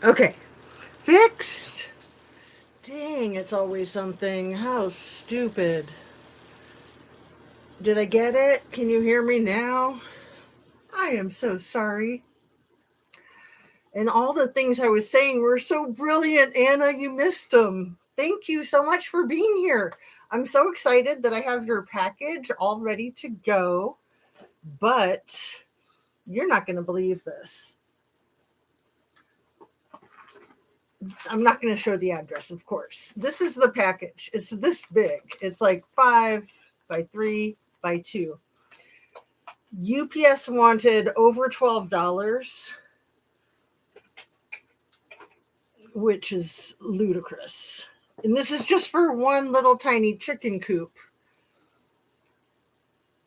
Okay, fixed. Dang, it's always something. How stupid. Did I get it? Can you hear me now? I am so sorry. And all the things I was saying were so brilliant, Anna. You missed them. Thank you so much for being here. I'm so excited that I have your package all ready to go, but you're not going to believe this. I'm not going to show the address, of course. This is the package. It's this big. It's like 5 by 3 by 2. UPS wanted over $12, which is ludicrous. And this is just for one little tiny chicken coop.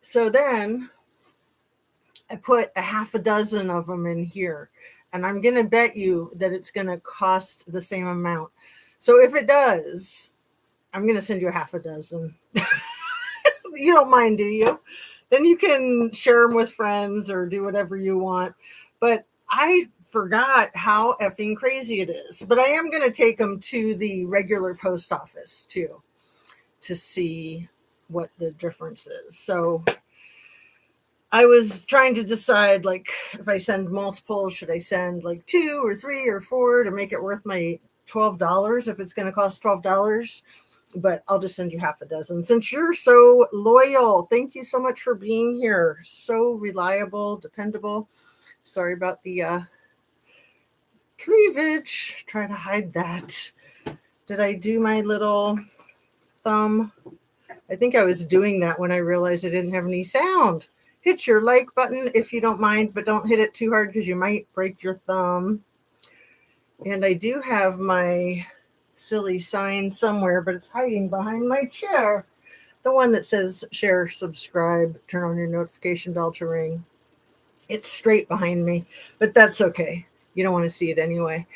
So then I put a half a dozen of them in here. And I'm going to bet you that it's going to cost the same amount. So if it does, I'm going to send you a half a dozen. You don't mind, do you? Then you can share them with friends or do whatever you want. But I forgot how effing crazy it is. But I am going to take them to the regular post office too to see what the difference is. So I was trying to decide, like, if I send multiple, should I send like 2 or 3 or 4 to make it worth my $12 if it's going to cost $12? But I'll just send you half a dozen since you're so loyal. Thank you so much for being here. So reliable, dependable. Sorry about the cleavage. Try to hide that. Did I do my little thumb? I think I was doing that when I realized I didn't have any sound. Hit your like button if you don't mind, but don't hit it too hard because you might break your thumb. And I do have my silly sign somewhere, but it's hiding behind my chair. The one that says share, subscribe, turn on your notification bell to ring. It's straight behind me, but that's okay. You don't want to see it anyway.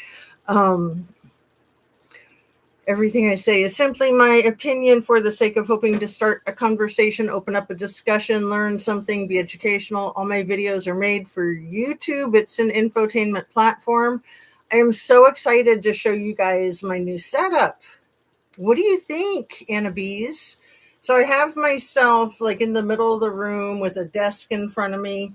Everything I say is simply my opinion for the sake of hoping to start a conversation, open up a discussion, learn something, be educational. All my videos are made for YouTube. It's an infotainment platform. I am so excited to show you guys my new setup. What do you think, Anna Bees? So I have myself like in the middle of the room with a desk in front of me,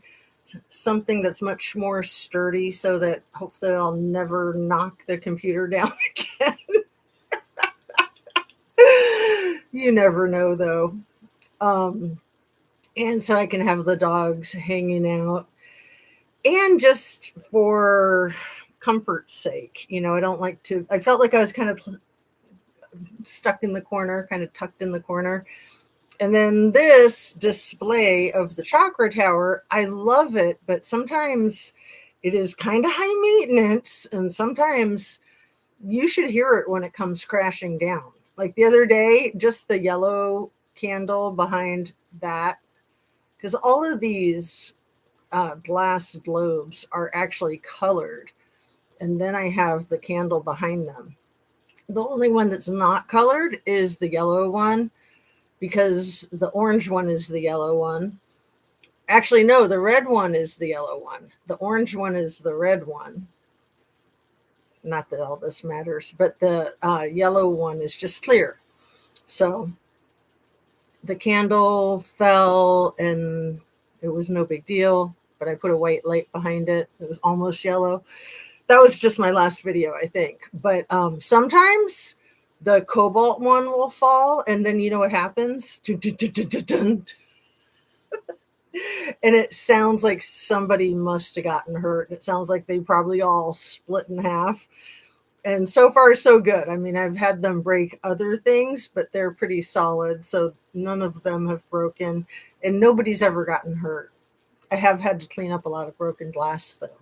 something that's much more sturdy so that hopefully I'll never knock the computer down again. You never know, though. And so I can have the dogs hanging out. And just for comfort's sake, I don't like to, I felt like I was kind of stuck in the corner, kind of tucked in the corner. And then this display of the chakra tower, I love it, but sometimes it is kind of high maintenance. And sometimes you should hear it when it comes crashing down. Like the other day, just the yellow candle behind that, because all of these glass globes are actually colored. And then I have the candle behind them. The only one that's not colored is the yellow one, because the orange one is the yellow one. Actually, no, the red one is the yellow one. The orange one is the red one. Not that all this matters, but the yellow one is just clear. So the candle fell and it was no big deal, but I put a white light behind it. It was almost yellow. That was just my last video, I think. But sometimes the cobalt one will fall, and then you know what happens? And it sounds like somebody must have gotten hurt. It sounds like they probably all split in half. And so far, so good. I mean, I've had them break other things, but they're pretty solid. So none of them have broken, and nobody's ever gotten hurt. I have had to clean up a lot of broken glass, though.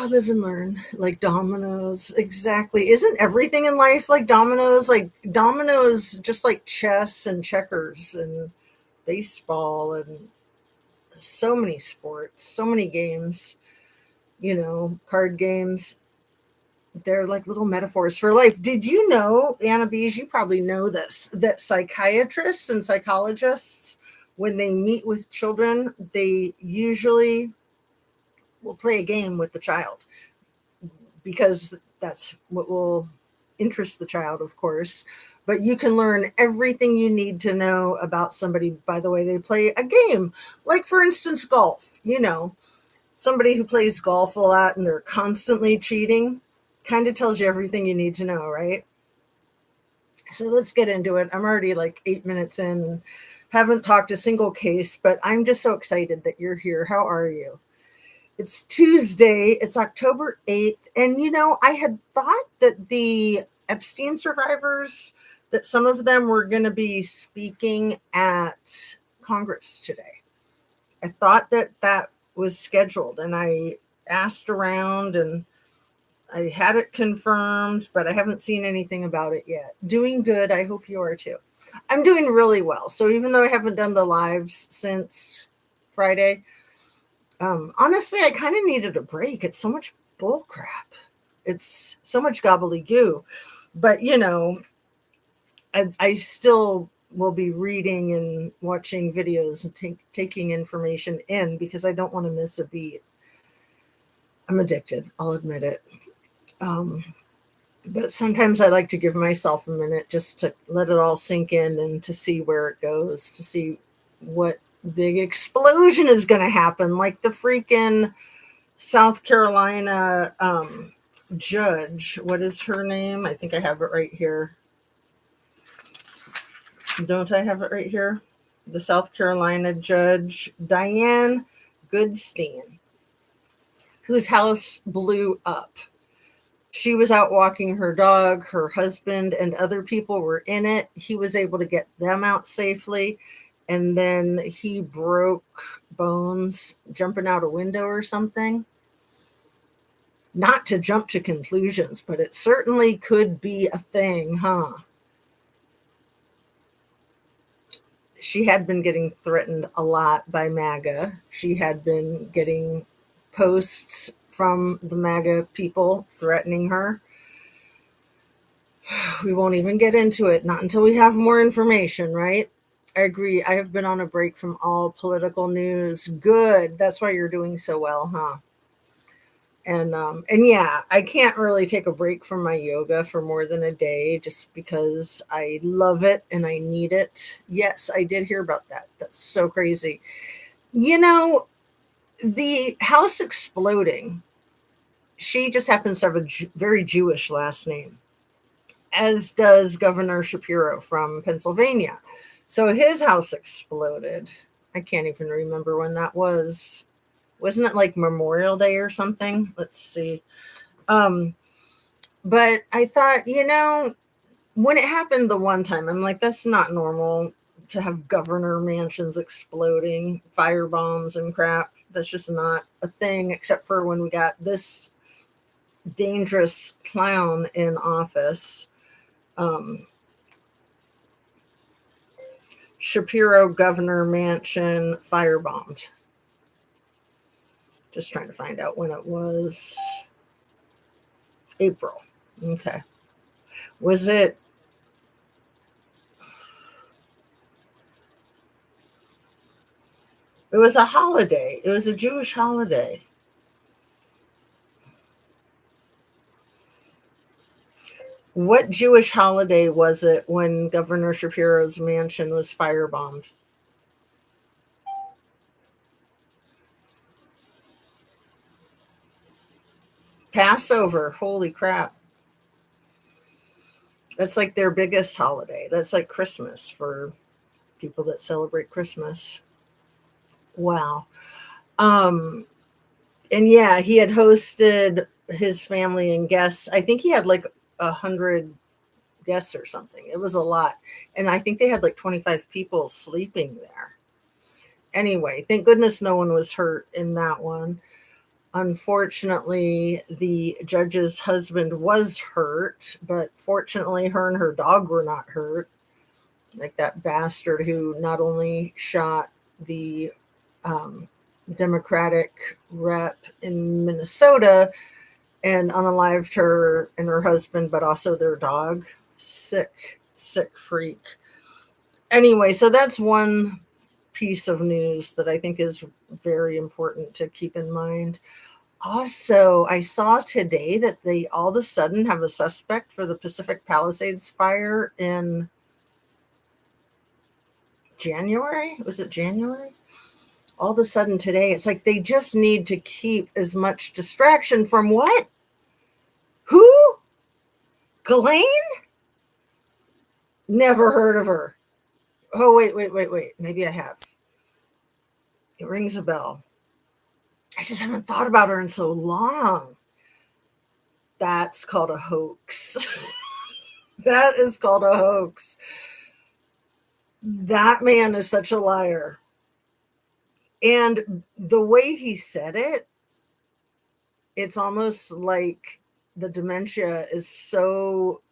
Live and learn, like dominoes. Exactly. Isn't everything in life like dominoes? Like dominoes, just like chess and checkers and baseball and so many sports, so many games, card games. They're like little metaphors for life. Did you know, Anna Bees, you probably know this, that psychiatrists and psychologists, when they meet with children, they usually will play a game with the child. because that's what will interest the child, of course. But you can learn everything you need to know about somebody by the way they play a game. Like, for instance, golf. Somebody who plays golf a lot and they're constantly cheating kind of tells you everything you need to know, right? So let's get into it. I'm already like 8 minutes in and haven't talked a single case, but I'm just so excited that you're here. How are you? It's Tuesday. It's October 8th. And, I had thought that the Epstein survivors, that some of them were going to be speaking at Congress today. I thought that that was scheduled, and I asked around and I had it confirmed, but I haven't seen anything about it yet. Doing good. I hope you are too. I'm doing really well. So even though I haven't done the lives since Friday, honestly, I kind of needed a break. It's so much bull crap. It's so much gobbledygook. But, I still will be reading and watching videos and taking information in because I don't want to miss a beat. I'm addicted. I'll admit it. But sometimes I like to give myself a minute just to let it all sink in and to see where it goes, to see what big explosion is going to happen. Like the freaking South Carolina judge. What is her name? I think I have it right here. Don't I have it right here? The South Carolina judge, Diane Goodstein, whose house blew up. She was out walking her dog. Her husband and other people were in it. He was able to get them out safely. And then he broke bones jumping out a window or something. Not to jump to conclusions, but it certainly could be a thing, huh? She had been getting threatened a lot by MAGA. She had been getting posts from the MAGA people threatening her. We won't even get into it, not until we have more information, right? I agree. I have been on a break from all political news. Good. That's why you're doing so well, huh? And yeah, I can't really take a break from my yoga for more than a day just because I love it and I need it. Yes, I did hear about that. That's so crazy. The house exploding, she just happens to have a very Jewish last name, as does Governor Shapiro from Pennsylvania. So his house exploded. I can't even remember when that was. Wasn't it like Memorial Day or something? Let's see. But I thought, when it happened the one time, I'm like, that's not normal to have governor mansions exploding, fire bombs and crap. That's just not a thing, except for when we got this dangerous clown in office. Shapiro governor mansion firebombed. Just trying to find out when it was. April. Okay. Was it? It was a holiday. It was a Jewish holiday. What Jewish holiday was it when Governor Shapiro's mansion was firebombed? Passover. Holy crap. That's like their biggest holiday. That's like Christmas for people that celebrate Christmas. Wow. And yeah, he had hosted his family and guests. I think he had like 100 guests or something. It was a lot. And I think they had like 25 people sleeping there. Anyway, thank goodness no one was hurt in that one. Unfortunately, the judge's husband was hurt, but fortunately, her and her dog were not hurt. Like that bastard who not only shot the Democratic rep in Minnesota and unalived her and her husband, but also their dog. Sick freak. Anyway, so that's one piece of news that I think is very important to keep in mind. Also, I saw today that they all of a sudden have a suspect for the Pacific Palisades fire in January. Was it January? All of a sudden today, it's like they just need to keep as much distraction from what? Who? Ghislaine? Never heard of her. Oh, wait. Maybe I have. It rings a bell. I just haven't thought about her in so long. That's called a hoax. That is called a hoax. That man is such a liar. And the way he said it, it's almost like the dementia is so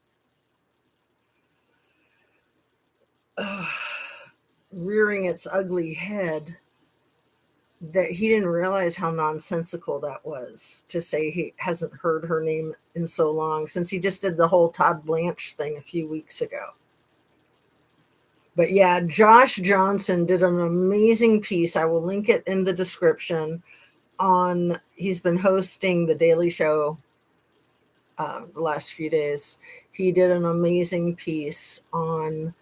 rearing its ugly head that he didn't realize how nonsensical that was to say he hasn't heard her name in so long, since he just did the whole Todd Blanche thing a few weeks ago. But yeah, Josh Johnson did an amazing piece. I will link it in the description. He's been hosting The Daily Show the last few days. He did an amazing piece on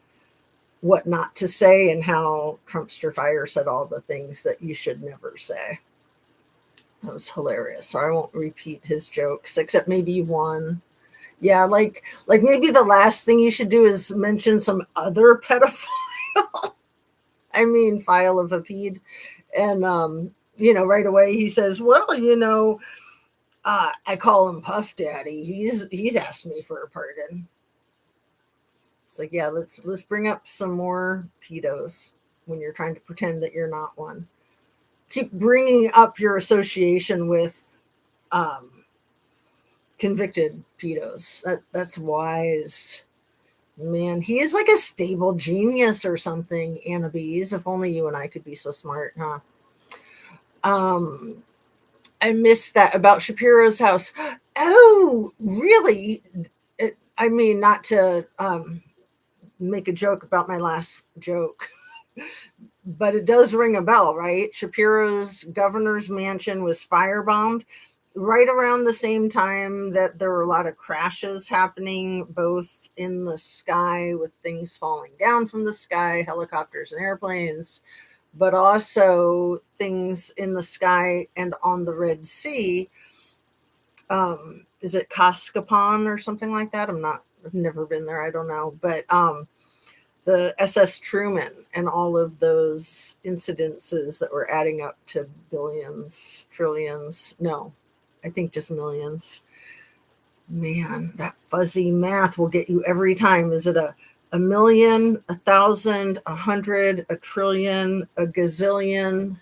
what not to say and how Trumpster Fire said all the things that you should never say. That was hilarious. So I won't repeat his jokes, except maybe one. Yeah, like maybe the last thing you should do is mention some other pedophile. I mean, file of a ped. And, right away he says, well, I call him Puff Daddy. He's asked me for a pardon. It's like, yeah, let's bring up some more pedos when you're trying to pretend that you're not one. Keep bringing up your association with convicted pedos. That's wise. Man, he is like a stable genius or something, Anna Bees. If only you and I could be so smart, huh? I missed that about Shapiro's house. Oh, really? I mean, not to make a joke about my last joke, but it does ring a bell, right? Shapiro's governor's mansion was firebombed right around the same time that there were a lot of crashes happening, both in the sky with things falling down from the sky, helicopters and airplanes, but also things in the sky and on the Red Sea. Is it Cascapan or something like that? I've never been there. I don't know. But the SS Truman and all of those incidences that were adding up to billions, trillions. No, I think just millions. Man, that fuzzy math will get you every time. Is it a million, 1,000, 100, a trillion, a gazillion,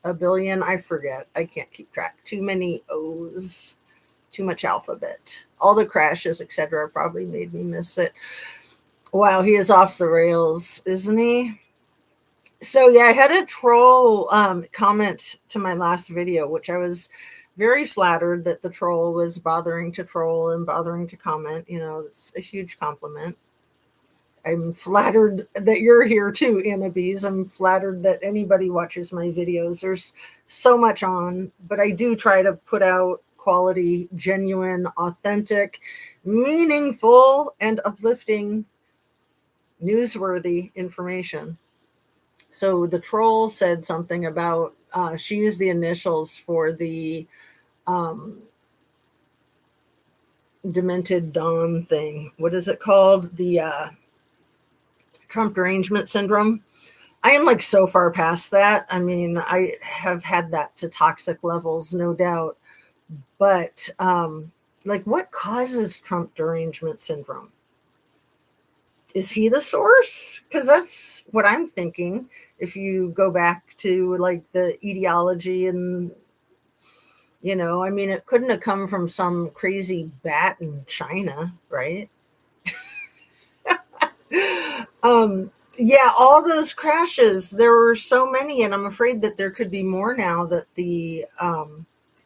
a billion? I forget. I can't keep track. Too many O's, too much alphabet. All the crashes, etc., probably made me miss it. Wow, he is off the rails, isn't he? So yeah, I had a troll comment to my last video, which I was very flattered that the troll was bothering to troll and bothering to comment. It's a huge compliment. I'm flattered that you're here too, Anna Bees. I'm flattered that anybody watches my videos. There's so much on, but I do try to put out quality, genuine, authentic, meaningful, and uplifting, newsworthy information. So the troll said something about she used the initials for the demented Dawn thing. What is it called? The Trump derangement syndrome. I am like so far past that. I mean, I have had that to toxic levels, no doubt. But what causes Trump derangement syndrome? Is he the source? Because that's what I'm thinking. If you go back to like the ideology and, I mean, it couldn't have come from some crazy bat in China, right? Yeah, all those crashes, there were so many, and I'm afraid that there could be more now that the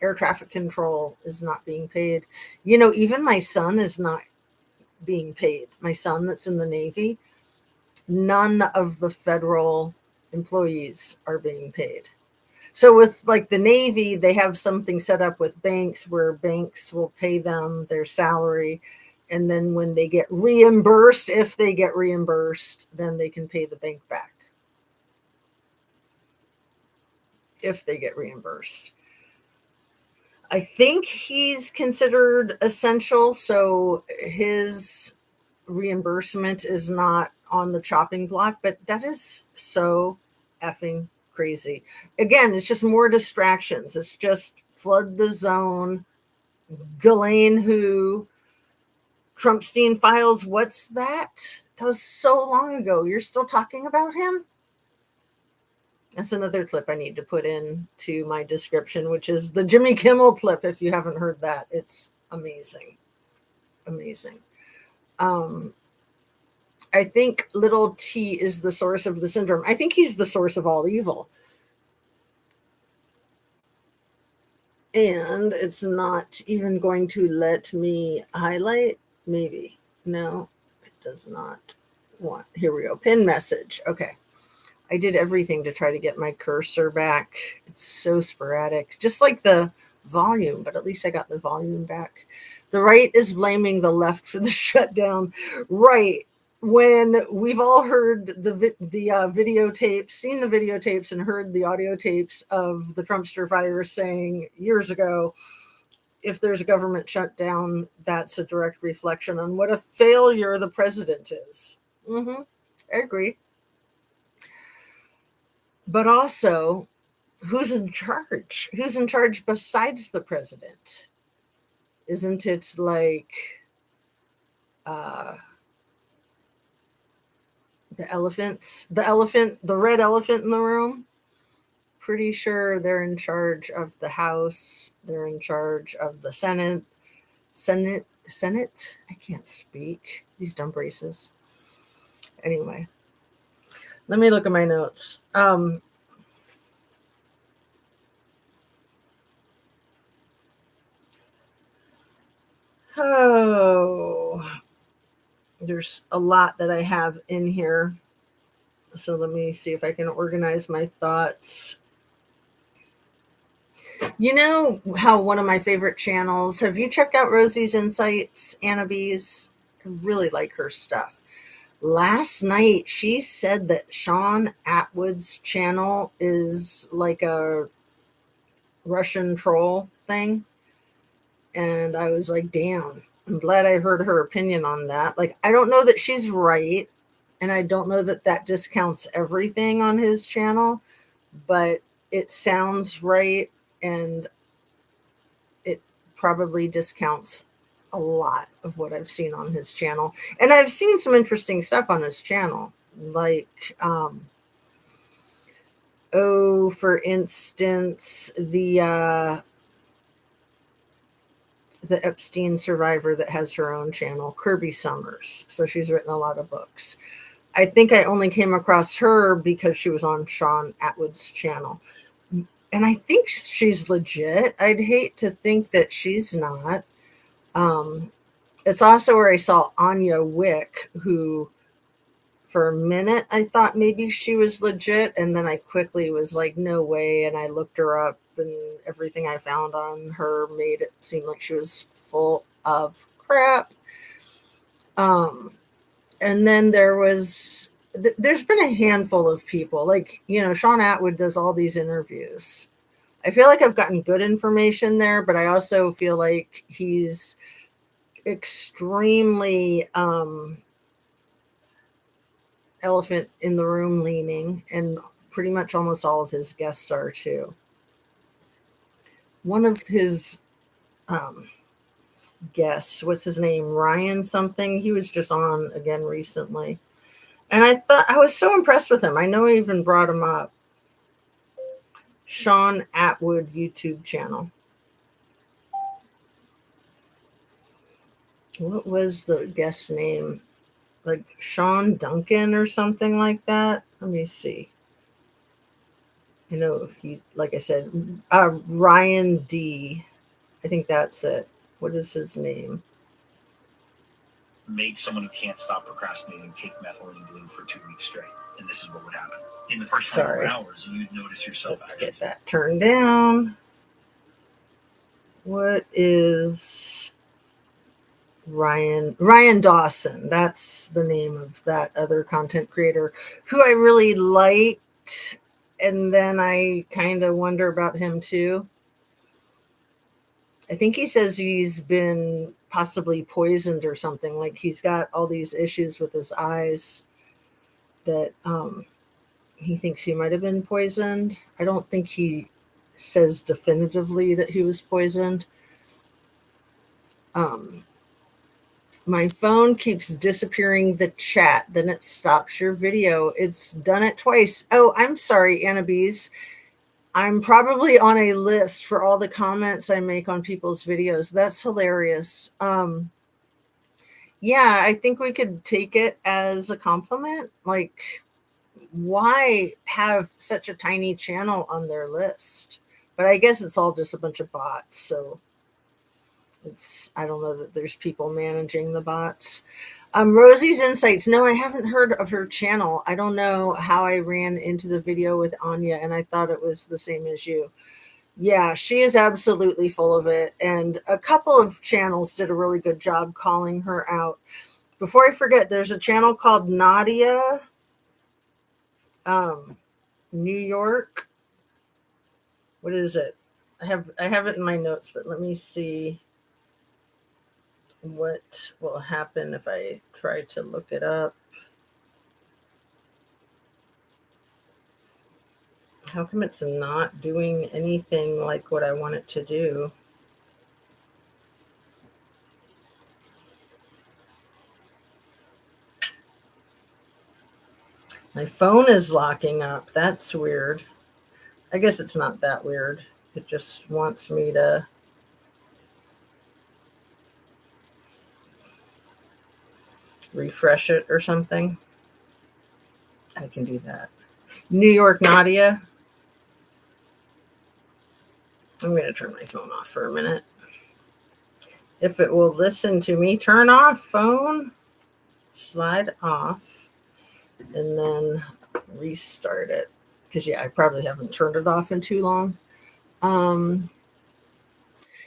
air traffic control is not being paid. Even my son is not being paid. My son that's in the Navy, none of the federal employees are being paid. So with like the Navy, they have something set up with banks where banks will pay them their salary. And then when they get reimbursed, if they get reimbursed, then they can pay the bank back. If they get reimbursed. I think he's considered essential, so his reimbursement is not on the chopping block, but that is so effing crazy. Again, it's just more distractions. It's just flood the zone, Ghislaine WHO, Trumpstein files. What's that? That was so long ago. You're still talking about him? That's another clip I need to put into my description, which is the Jimmy Kimmel clip. If you haven't heard that, it's amazing. Amazing. I think little T is the source of the syndrome. I think he's the source of all evil. And it's not even going to let me highlight. Maybe. No, it does not want. Here we go. Pin message. Okay. I did everything to try to get my cursor back. It's so sporadic, just like the volume, but at least I got the volume back. The right is blaming the left for the shutdown. Right. When we've all heard the videotapes, seen the videotapes and heard the audio tapes of the Trumpster fires saying years ago, if there's a government shutdown, that's a direct reflection on what a failure the president is. I agree. But also, who's in charge? Who's in charge besides the president? Isn't it like the red elephant in the room? Pretty sure they're in charge of the House. They're in charge of the Senate. I can't speak. These dumb braces. Anyway. Let me look at my notes. There's a lot that I have in here. So let me see if I can organize my thoughts. You know how one of my favorite channels, have you checked out Rosie's Insights, Anna B's? I really like her stuff. Last night, she said that Sean Atwood's channel is like a Russian troll thing. And I was like, damn, I'm glad I heard her opinion on that. Like, I don't know that she's right. And I don't know that that discounts everything on his channel, but it sounds right. And it probably discounts a lot of what I've seen on his channel. And I've seen some interesting stuff on his channel. Like, for instance, the Epstein survivor that has her own channel, Kirby Summers. So she's written a lot of books. I think I only came across her because she was on Sean Atwood's channel. And I think she's legit. I'd hate to think that she's not. It's also where I saw Anya Wick, who for a minute I thought maybe she was legit. And then I quickly was like, no way. And I looked her up, and everything I found on her made it seem like she was full of crap. And then there's been a handful of people, like, Sean Atwood does all these interviews. I feel like I've gotten good information there, but I also feel like he's extremely elephant in the room leaning, and pretty much almost all of his guests are too. One of his guests, what's his name, Ryan something, he was just on again recently, and I thought I was so impressed with him. I know I even brought him up. Sean Atwood YouTube channel. What was the guest's name? Like Sean Duncan or something like that. Let me see. I know he, like I said, Ryan D. I think that's it. What is his name? Make someone who can't stop procrastinating take methylene blue for 2 weeks straight. And this is what would happen. In the first 24 hours, you'd notice yourself. Let's get that turned down. What is Ryan Dawson? That's the name of that other content creator who I really liked, and then I kind of wonder about him too. I think he says he's been possibly poisoned or something. Like he's got all these issues with his eyes that he thinks he might have been poisoned. I don't think he says definitively that he was poisoned. My phone keeps disappearing the chat, then it stops your video. It's done it twice. Oh, I'm sorry, Anna Bees. I'm probably on a list for all the comments I make on people's videos. That's hilarious. Yeah, I think we could take it as a compliment. Like, why have such a tiny channel on their list? But I guess it's all just a bunch of bots. So I don't know that there's people managing the bots. Rosie's Insights. No, I haven't heard of her channel. I don't know how I ran into the video with Anya and I thought it was the same as you. Yeah, she is absolutely full of it. And a couple of channels did a really good job calling her out. Before I forget, there's a channel called Nadia, New York. What is it? I have it in my notes, but let me see what will happen if I try to look it up. How come it's not doing anything like what I want it to do? My phone is locking up. That's weird. I guess it's not that weird. It just wants me to refresh it or something. I can do that. New York Nadia. I'm going to turn my phone off for a minute. If it will listen to me, turn off phone, slide off, and then restart it. Because, yeah, I probably haven't turned it off in too long.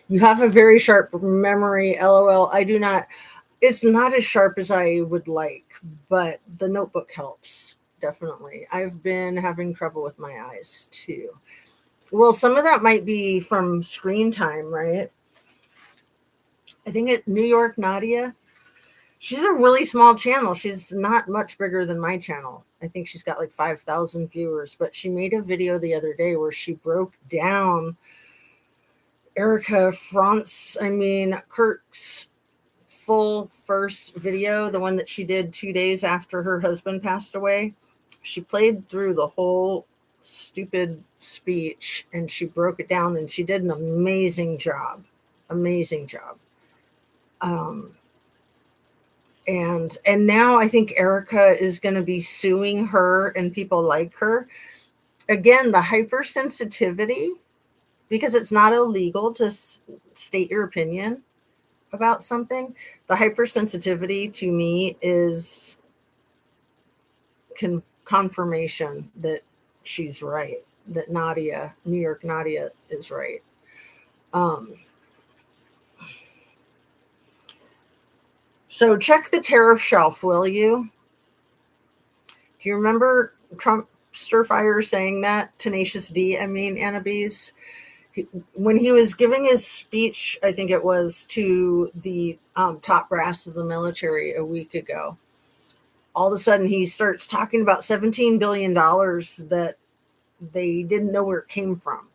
You have a very sharp memory, LOL. I do not. It's not as sharp as I would like, but the notebook helps, definitely. I've been having trouble with my eyes, too. Well, some of that might be from screen time, right? I think at New York Nadia, she's a really small channel. She's not much bigger than my channel. I think she's got like 5,000 viewers, but she made a video the other day where she broke down Kirk's full first video, the one that she did 2 days after her husband passed away. She played through the whole stupid speech and she broke it down and she did an amazing job. And now I think Erica is going to be suing her and people like her. Again, the hypersensitivity, because it's not illegal to state your opinion about something. The hypersensitivity to me is confirmation that she's right, that New York Nadia is right. So check the tariff shelf, will you? Do you remember Trump Stir-Fire saying that? Tenacious D, Anna Bees? When he was giving his speech, I think it was to the top brass of the military a week ago, all of a sudden he starts talking about $17 billion that they didn't know where it came from.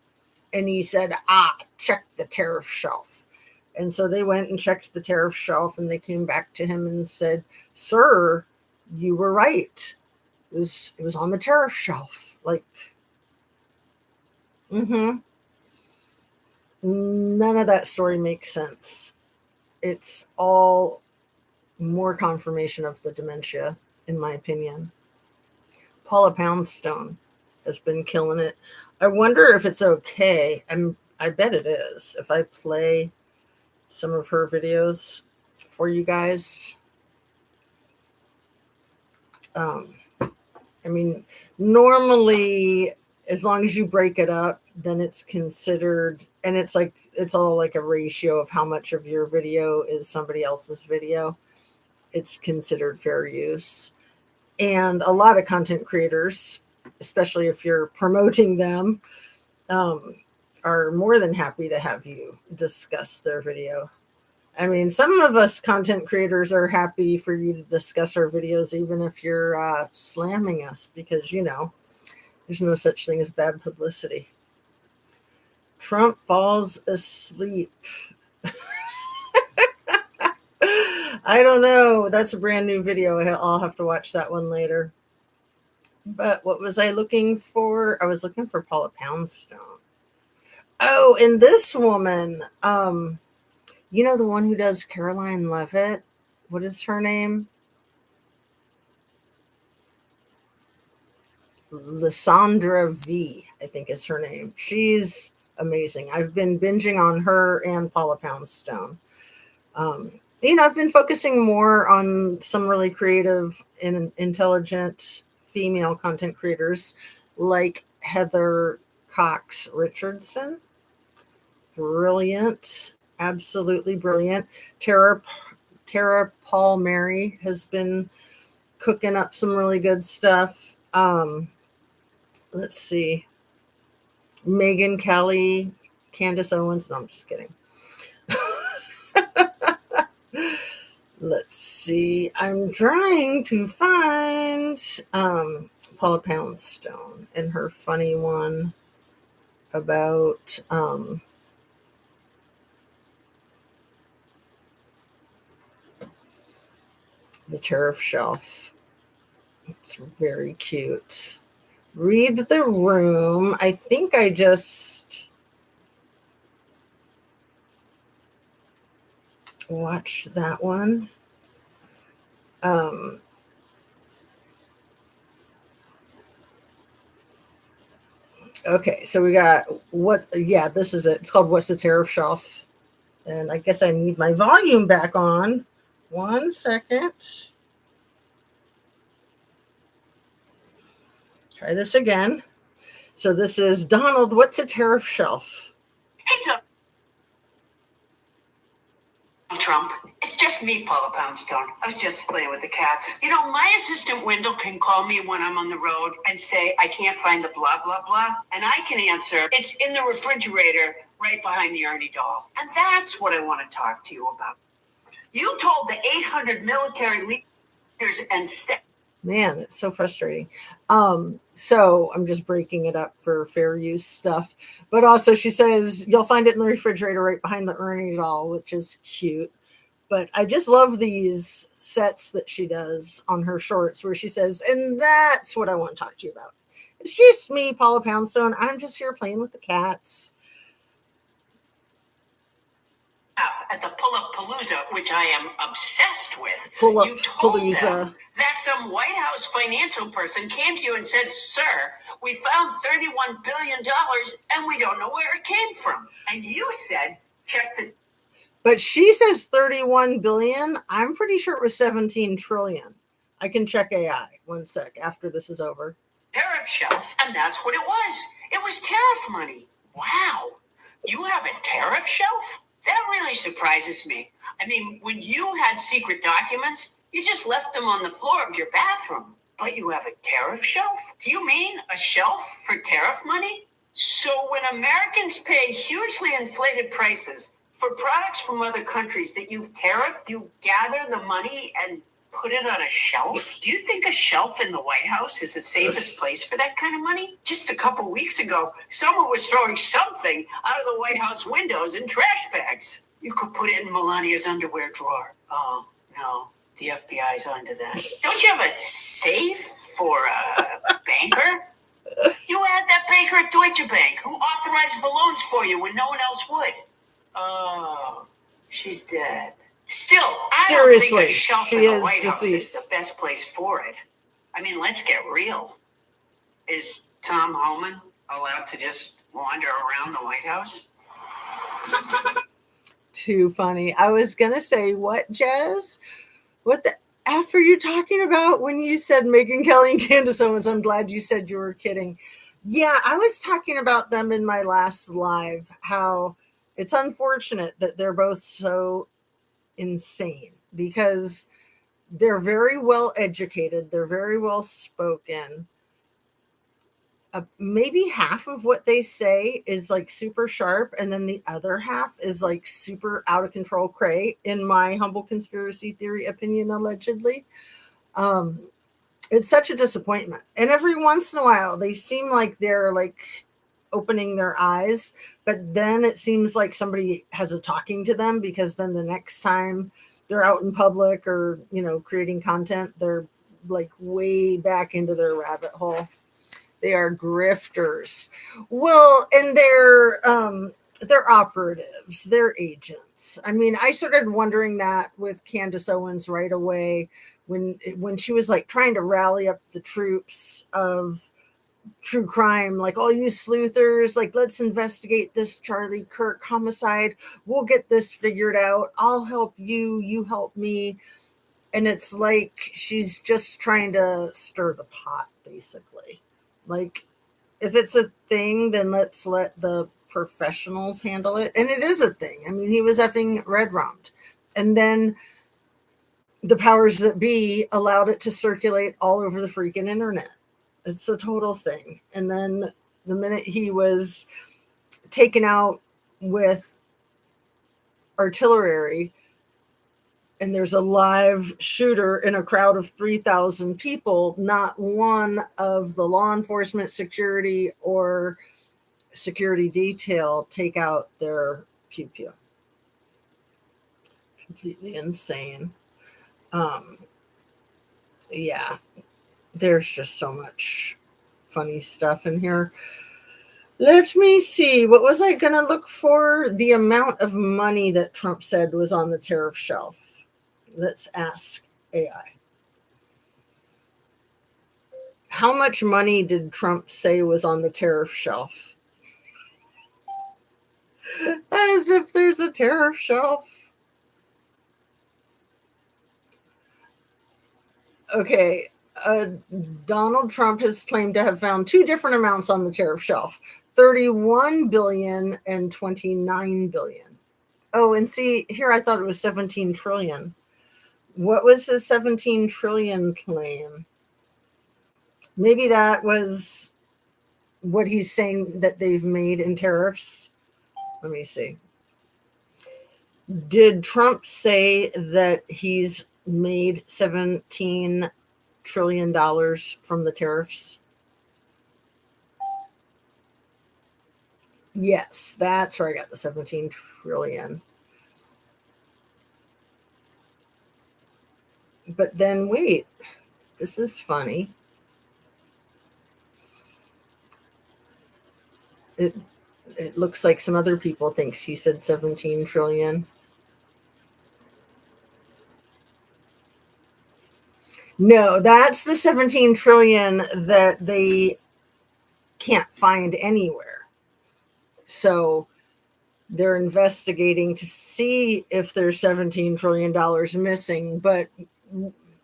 And he said, check the tariff shelf. And so they went and checked the tariff shelf and they came back to him and said, sir, you were right. It was on the tariff shelf. Like, none of that story makes sense. It's all more confirmation of the dementia, in my opinion. Paula Poundstone has been killing it. I wonder if it's okay. I bet it is. If I play some of her videos for you guys. I I mean, normally, as long as you break it up, then it's considered, and it's all like a ratio of how much of your video is somebody else's video. It's considered fair use. And a lot of content creators, especially if you're promoting them, are more than happy to have you discuss their video. I mean, some of us content creators are happy for you to discuss our videos, even if you're slamming us, because, there's no such thing as bad publicity. Trump falls asleep. I don't know. That's a brand new video. I'll have to watch that one later. But what was I looking for? I was looking for Paula Poundstone. Oh, and this woman, the one who does Caroline Levitt. What is her name? Lysandra V, I think is her name. She's amazing. I've been binging on her and Paula Poundstone. I've been focusing more on some really creative and intelligent female content creators like Heather Cox Richardson. Brilliant. Absolutely brilliant. Tara Paul-Mary has been cooking up some really good stuff. Let's see. Megan Kelly, Candace Owens. No, I'm just kidding. Let's see. I'm trying to find Paula Poundstone and her funny one about the tariff shelf. It's very cute. Read the Room. I think I just watched that one. Okay, so we got this is it. It's called What's the Tariff Shelf? And I guess I need my volume back on. 1 second. Try this again. So this is Donald, what's a tariff shelf? Hey, Trump. It's just me, Paula Poundstone. I was just playing with the cats. My assistant Wendell can call me when I'm on the road and say, I can't find the blah, blah, blah. And I can answer, it's in the refrigerator right behind the Ernie doll. And that's what I want to talk to you about. You told the 800 military leaders and staff. Man, it's so frustrating. So I'm just breaking it up for fair use stuff. But also she says, you'll find it in the refrigerator right behind the Ernie doll, which is cute. But I just love these sets that she does on her shorts where she says, and that's what I want to talk to you about. It's just me, Paula Poundstone. I'm just here playing with the cats. At the Pull-Up Palooza, which I am obsessed with, Pull-Up you told Palooza. them that some White House financial person came to you and said, sir, we found $31 billion and we don't know where it came from. And you said, check the... But she says 31 billion. I'm pretty sure it was 17 trillion. I can check AI. 1 sec after this is over. Tariff shelf, and that's what it was. It was tariff money. Wow. You have a tariff shelf? That really surprises me. I mean, when you had secret documents, you just left them on the floor of your bathroom. But you have a tariff shelf? Do you mean a shelf for tariff money? So when Americans pay hugely inflated prices for products from other countries that you've tariffed, you gather the money and put it on a shelf? Do you think a shelf in the White House is the safest place for that kind of money? Just a couple weeks ago, someone was throwing something out of the White House windows in trash bags. You could put it in Melania's underwear drawer. Oh, no, the FBI's onto that. Don't you have a safe for a banker? You had that banker at Deutsche Bank who authorized the loans for you when no one else would. Oh, she's dead. Still, I don't think a shelf in the White House is the best place for it. I mean, let's get real. Is Tom Homan allowed to just wander around the White House? Too funny. I was going to say, what, Jez? What the after you talking about when you said Megyn Kelly and Candace Owens, I'm glad you said you were kidding. Yeah, I was talking about them in my last live, how it's unfortunate that they're both so insane because they're very well educated. They're very well spoken. Maybe half of what they say is like super sharp, and then the other half is like super out of control cray, in my humble conspiracy theory opinion, allegedly. It's such a disappointment. And every once in a while, they seem like they're like opening their eyes, but then it seems like somebody has a talking to them, because then the next time they're out in public or, creating content, they're like way back into their rabbit hole. They are grifters. Well, and they're operatives, they're agents. I mean, I started wondering that with Candace Owens right away when she was like trying to rally up the troops of true crime, like, all you sleuthers, like, let's investigate this Charlie Kirk homicide. We'll get this figured out. I'll help you. You help me. And it's like she's just trying to stir the pot, basically. Like, if it's a thing, then let's let the professionals handle it. And it is a thing. I mean, he was effing red-rummed. And then the powers that be allowed it to circulate all over the freaking internet. It's a total thing. And then the minute he was taken out with artillery, and there's a live shooter in a crowd of 3,000 people, not one of the law enforcement, security, or security detail take out their pew-pew. Completely insane. Yeah, there's just so much funny stuff in here. Let me see. What was I going to look for? The amount of money that Trump said was on the tariff shelf. Let's ask AI. How much money did Trump say was on the tariff shelf? As if there's a tariff shelf. Okay. Donald Trump has claimed to have found two different amounts on the tariff shelf, 31 billion and 29 billion. Oh, and see, here I thought it was 17 trillion. What was his 17 trillion claim? Maybe that was what he's saying that they've made in tariffs. Let me see. Did Trump say that he's made $17 trillion from the tariffs? Yes, that's where I got the 17 trillion. But then wait, this is funny. It looks like some other people thinks he said 17 trillion. No, that's the 17 trillion that they can't find anywhere. So they're investigating to see if there's $17 trillion missing, but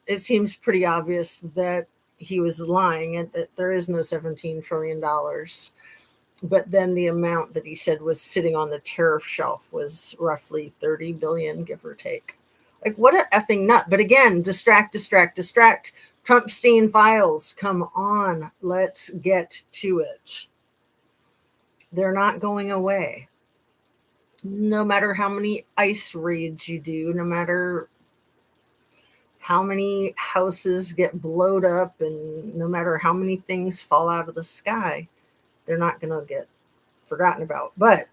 it seems pretty obvious that he was lying and that there is no $17 trillion. But then the amount that he said was sitting on the tariff shelf was roughly 30 billion, give or take. Like, what a effing nut. But again, distract. Trumpstein files, come on, let's get to it. They're not going away. No matter how many ICE raids you do, no matter how many houses get blowed up, and no matter how many things fall out of the sky, they're not going to get forgotten about. But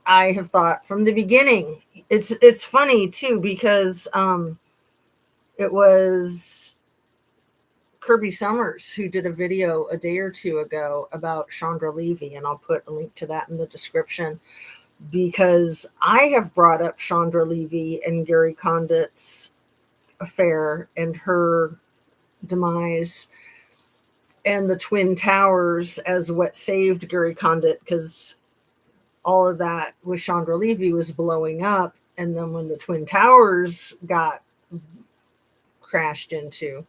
I have thought from the beginning, it's funny too, because it was Kirby Summers who did a video a day or two ago about Chandra Levy, and I'll put a link to that in the description, because I have brought up Chandra Levy and Gary Condit's affair and her demise and the Twin Towers as what saved Gary Condit, because all of that with Chandra Levy was blowing up. And then when the Twin Towers got crashed into,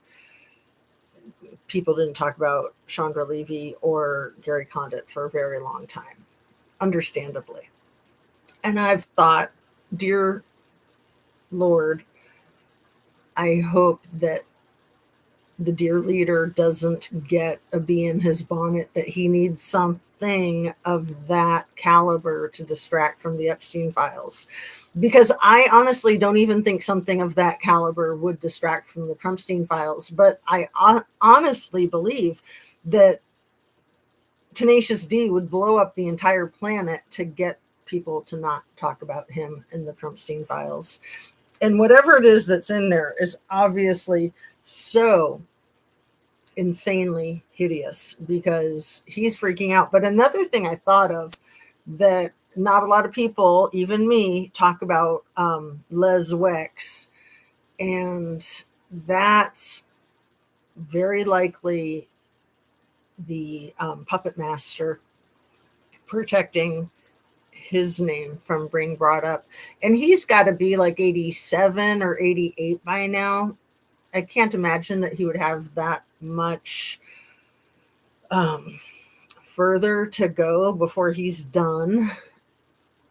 people didn't talk about Chandra Levy or Gary Condit for a very long time, understandably. And I've thought, dear Lord, I hope that the dear leader doesn't get a bee in his bonnet, that he needs something of that caliber to distract from the Epstein files. Because I honestly don't even think something of that caliber would distract from the Trumpstein files. But I honestly believe that Tenacious D would blow up the entire planet to get people to not talk about him and the Trumpstein files. And whatever it is that's in there is obviously so insanely hideous because he's freaking out. But another thing I thought of that not a lot of people, even me, talk about, Les Wex, and that's very likely the puppet master protecting his name from being brought up. And he's got to be like 87 or 88 by now. I can't imagine that he would have that much further to go before he's done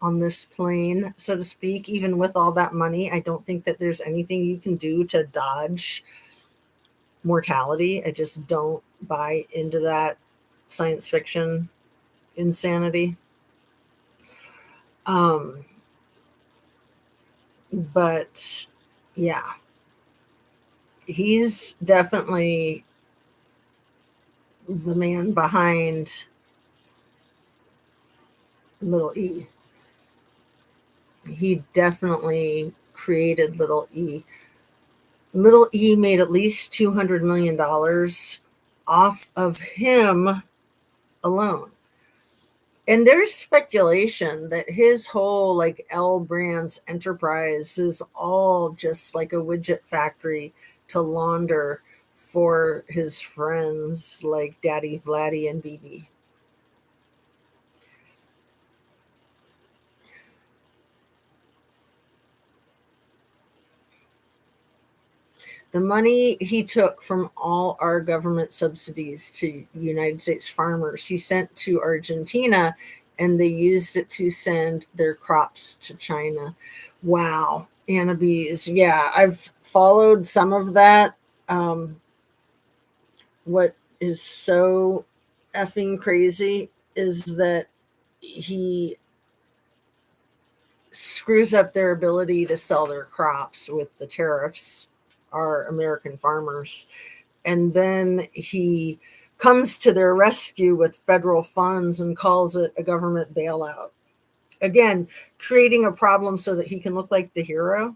on this plane, so to speak. Even with all that money, I don't think that there's anything you can do to dodge mortality. I just don't buy into that science fiction insanity. But yeah, he's definitely the man behind Little E. He definitely created Little E. Little E made at least $200 million off of him alone. And there's speculation that his whole like L Brands enterprise is all just like a widget factory to launder for his friends like Daddy Vladdy and BB. The money he took from all our government subsidies to United States farmers, he sent to Argentina, and they used it to send their crops to China. Wow. Anna Bees. Yeah, I've followed some of that. What is so effing crazy is that he screws up their ability to sell their crops with the tariffs, our American farmers. And then he comes to their rescue with federal funds and calls it a government bailout. Again, creating a problem so that he can look like the hero.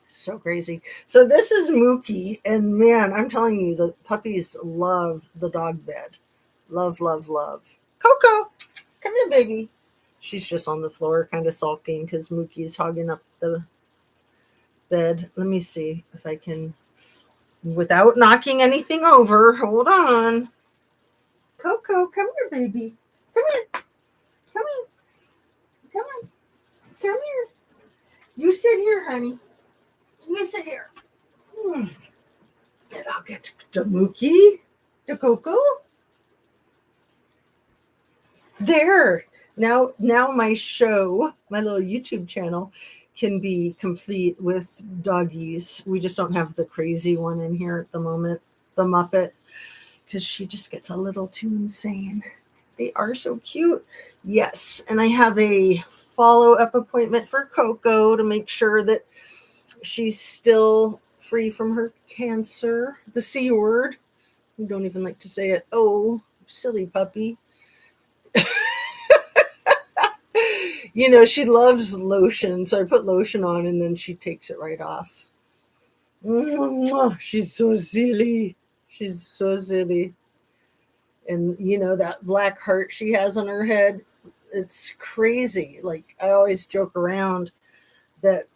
So crazy. So this is Mookie, and man, I'm telling you, the puppies love the dog bed. Love, love, love. Coco, come here, baby. She's just on the floor, kind of sulking because Mookie's hogging up the bed. Let me see if I can, without knocking anything over. Hold on. Coco, come here, baby. Come here. Come here. Come on. Come here. You sit here, honey. You sit here. And I'll get to Mookie, to Coco. There. Now my show, my little YouTube channel, can be complete with doggies. We just don't have the crazy one in here at the moment, the Muppet, because she just gets a little too insane. They are so cute. Yes, and I have a follow-up appointment for Coco to make sure that she's still free from her cancer, the C word. We don't even like to say it. Oh, silly puppy. You know, she loves lotion, so I put lotion on and then she takes it right off. She's so silly. She's so silly. And, you know, that black heart she has on her head, it's crazy. Like, I always joke around that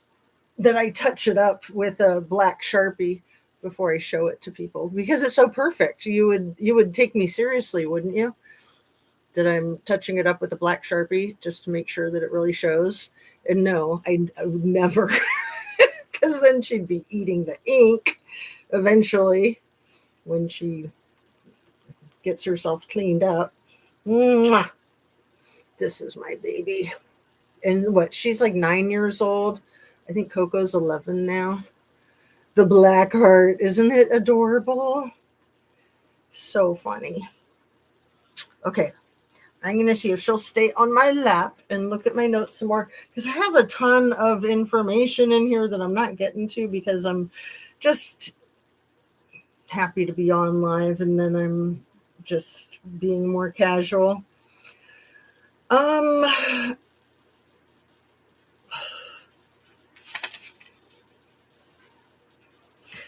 I touch it up with a black Sharpie before I show it to people because it's so perfect. You would take me seriously, wouldn't you? That I'm touching it up with a black Sharpie just to make sure that it really shows. And no, I would never because then she'd be eating the ink eventually when she gets herself cleaned up. Mwah. This is my baby. And what, she's like 9 years old. I think Coco's 11 now. The black heart, isn't it adorable? So funny. Okay, I'm going to see if she'll stay on my lap and look at my notes some more, because I have a ton of information in here that I'm not getting to because I'm just happy to be on live, and then I'm just being more casual.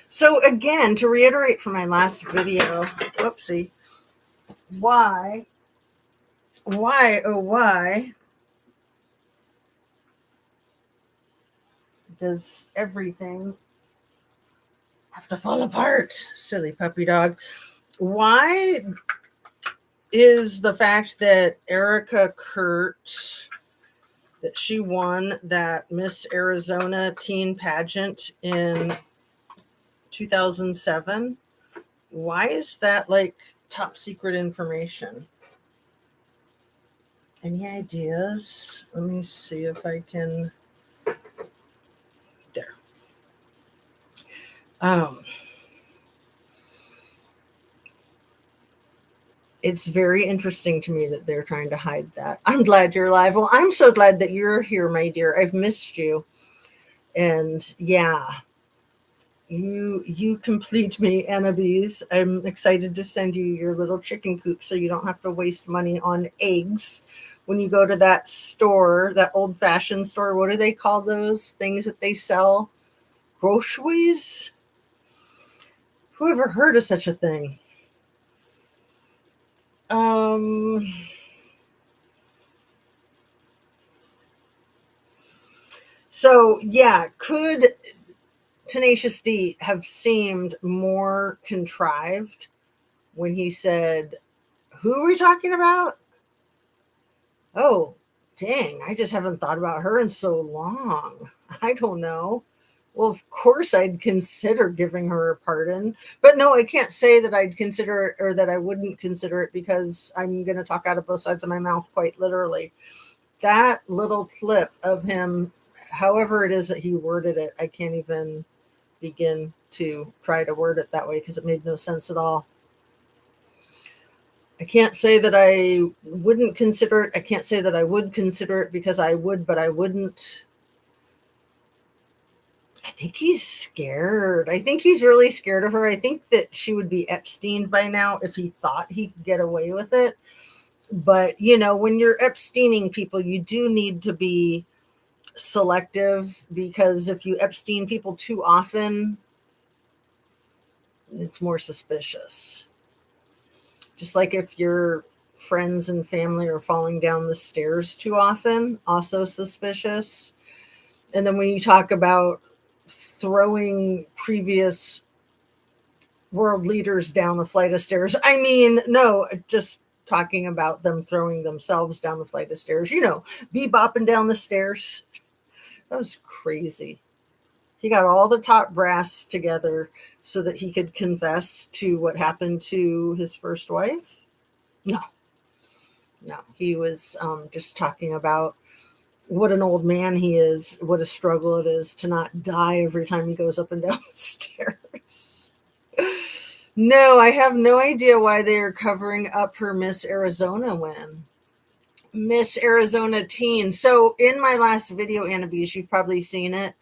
So again, to reiterate from my last video, whoopsie, why does everything have to fall apart? Silly puppy dog. Why is the fact that Erica Kurt, that she won that Miss Arizona teen pageant in 2007, why is that like top secret information? Any ideas? Let me see if I can. There. It's very interesting to me that they're trying to hide that. I'm glad you're live. Well, I'm so glad that you're here, my dear. I've missed you. And yeah, you complete me, Annabes. I'm excited to send you your little chicken coop so you don't have to waste money on eggs when you go to that store, that old-fashioned store. What do they call those things that they sell? Groceries? Who ever heard of such a thing? So yeah, could Tenacious D have seemed more contrived when he said, who are we talking about? Oh, dang, I just haven't thought about her in so long. I don't know. Well, of course I'd consider giving her a pardon, but no, I can't say that I'd consider it or that I wouldn't consider it, because I'm going to talk out of both sides of my mouth quite literally. That little clip of him, however it is that he worded it, I can't even begin to try to word it that way because it made no sense at all. I can't say that I wouldn't consider it. I can't say that I would consider it, because I would, but I wouldn't. I think he's scared. I think he's really scared of her. I think that she would be Epstein by now if he thought he could get away with it. But, you know, when you're Epsteining people, you do need to be selective, because if you Epstein people too often, it's more suspicious. Just like if your friends and family are falling down the stairs too often, also suspicious. And then when you talk about throwing previous world leaders down a flight of stairs, I mean, no, just talking about them throwing themselves down the flight of stairs, you know, bebopping down the stairs. That was crazy. He got all the top brass together so that he could confess to what happened to his first wife. No, he was just talking about what an old man he is, what a struggle it is to not die every time he goes up and down the stairs. No, I have no idea why they are covering up her Miss Arizona win. Miss Arizona teen. So in my last video, Annabes, you've probably seen it.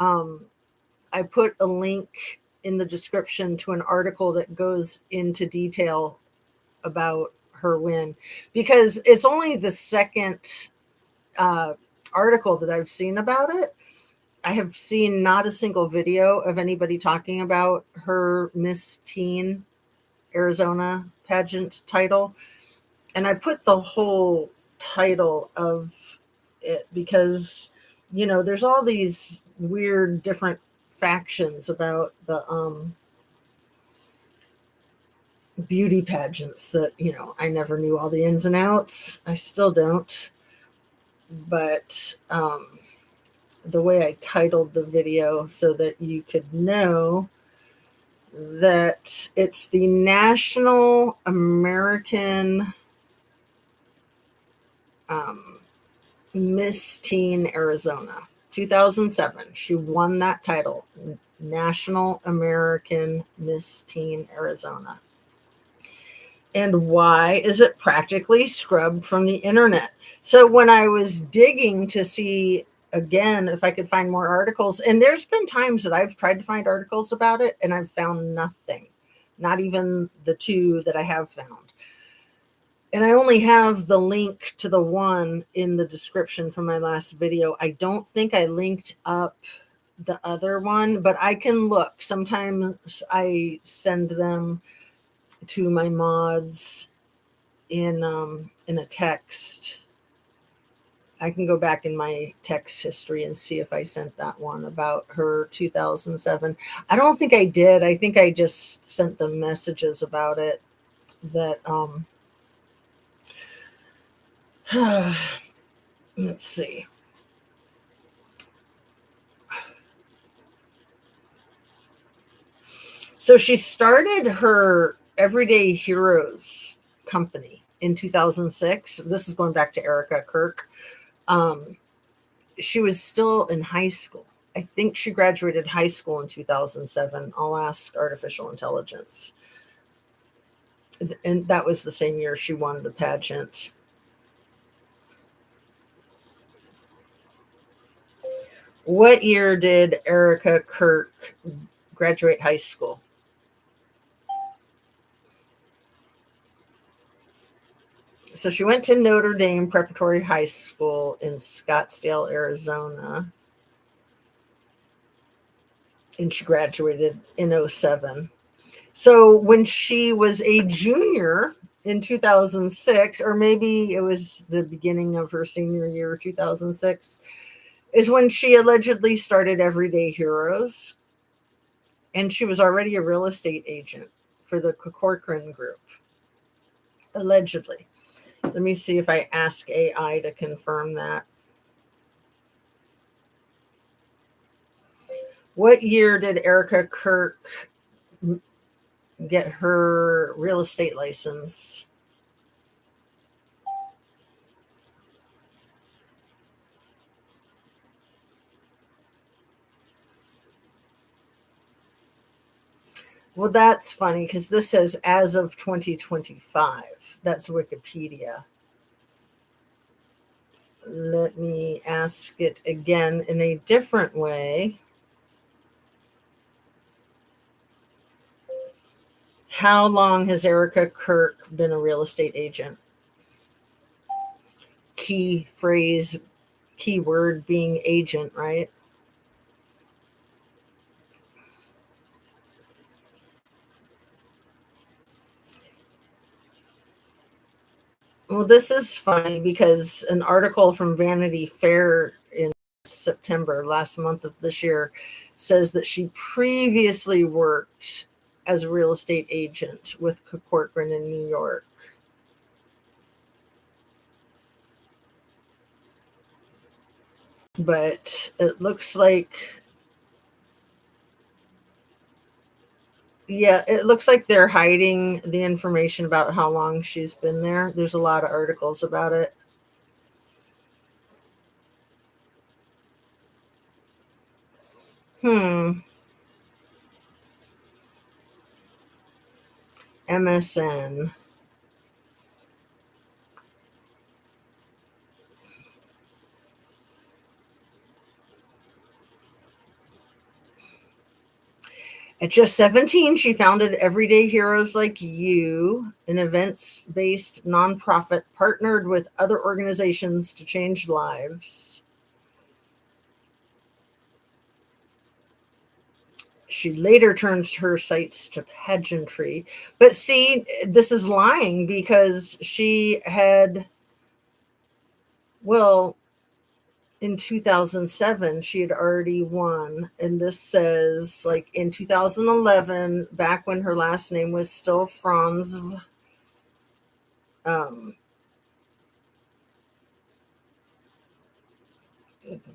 I put a link in the description to an article that goes into detail about her win, because it's only the second article that I've seen about it. I have seen not a single video of anybody talking about her Miss Teen Arizona pageant title. And I put the whole title of it because, you know, there's all these weird different factions about the beauty pageants that, you know, I never knew all the ins and outs. I still don't. But the way I titled the video so that you could know that it's the National American Miss Teen Arizona 2007. She won that title, National American Miss Teen Arizona. And why is it practically scrubbed from the internet? So when I was digging to see again if I could find more articles, and there's been times that I've tried to find articles about it and I've found nothing, not even the two that I have found. And I only have the link to the one in the description from my last video. I don't think I linked up the other one, but I can look. Sometimes I send them to my mods in a text. I can go back in my text history and see if I sent that one about her 2007. I don't think I did. I think I just sent them messages about it that let's see. So she started her Everyday Heroes company in 2006. This is going back to Erica Kirk. She was still in high school. I think she graduated high school in 2007. I'll ask artificial intelligence. And that was the same year she won the pageant. What year did Erica Kirk graduate high school? So she went to Notre Dame Preparatory High School in Scottsdale, Arizona. And she graduated in 2007. So when she was a junior in 2006, or maybe it was the beginning of her senior year, 2006, is when she allegedly started Everyday Heroes. And she was already a real estate agent for the Corcoran Group, allegedly. Let me see if I ask AI to confirm that. What year did Erica Kirk get her real estate license? Well, that's funny because this says as of 2025. That's Wikipedia. Let me ask it again in a different way. How long has Erica Kirk been a real estate agent? Key phrase, keyword being agent, right? Well, this is funny because an article from Vanity Fair in September, last month of this year, says that she previously worked as a real estate agent with Corcoran in New York. But it looks like, yeah, it looks like they're hiding the information about how long she's been there. There's a lot of articles about it. MSN. At just 17, she founded Everyday Heroes Like You, an events-based nonprofit partnered with other organizations to change lives. She later turns her sights to pageantry. But see, this is lying because she had, well, in 2007, she had already won. And this says, like, in 2011, back when her last name was still Franz,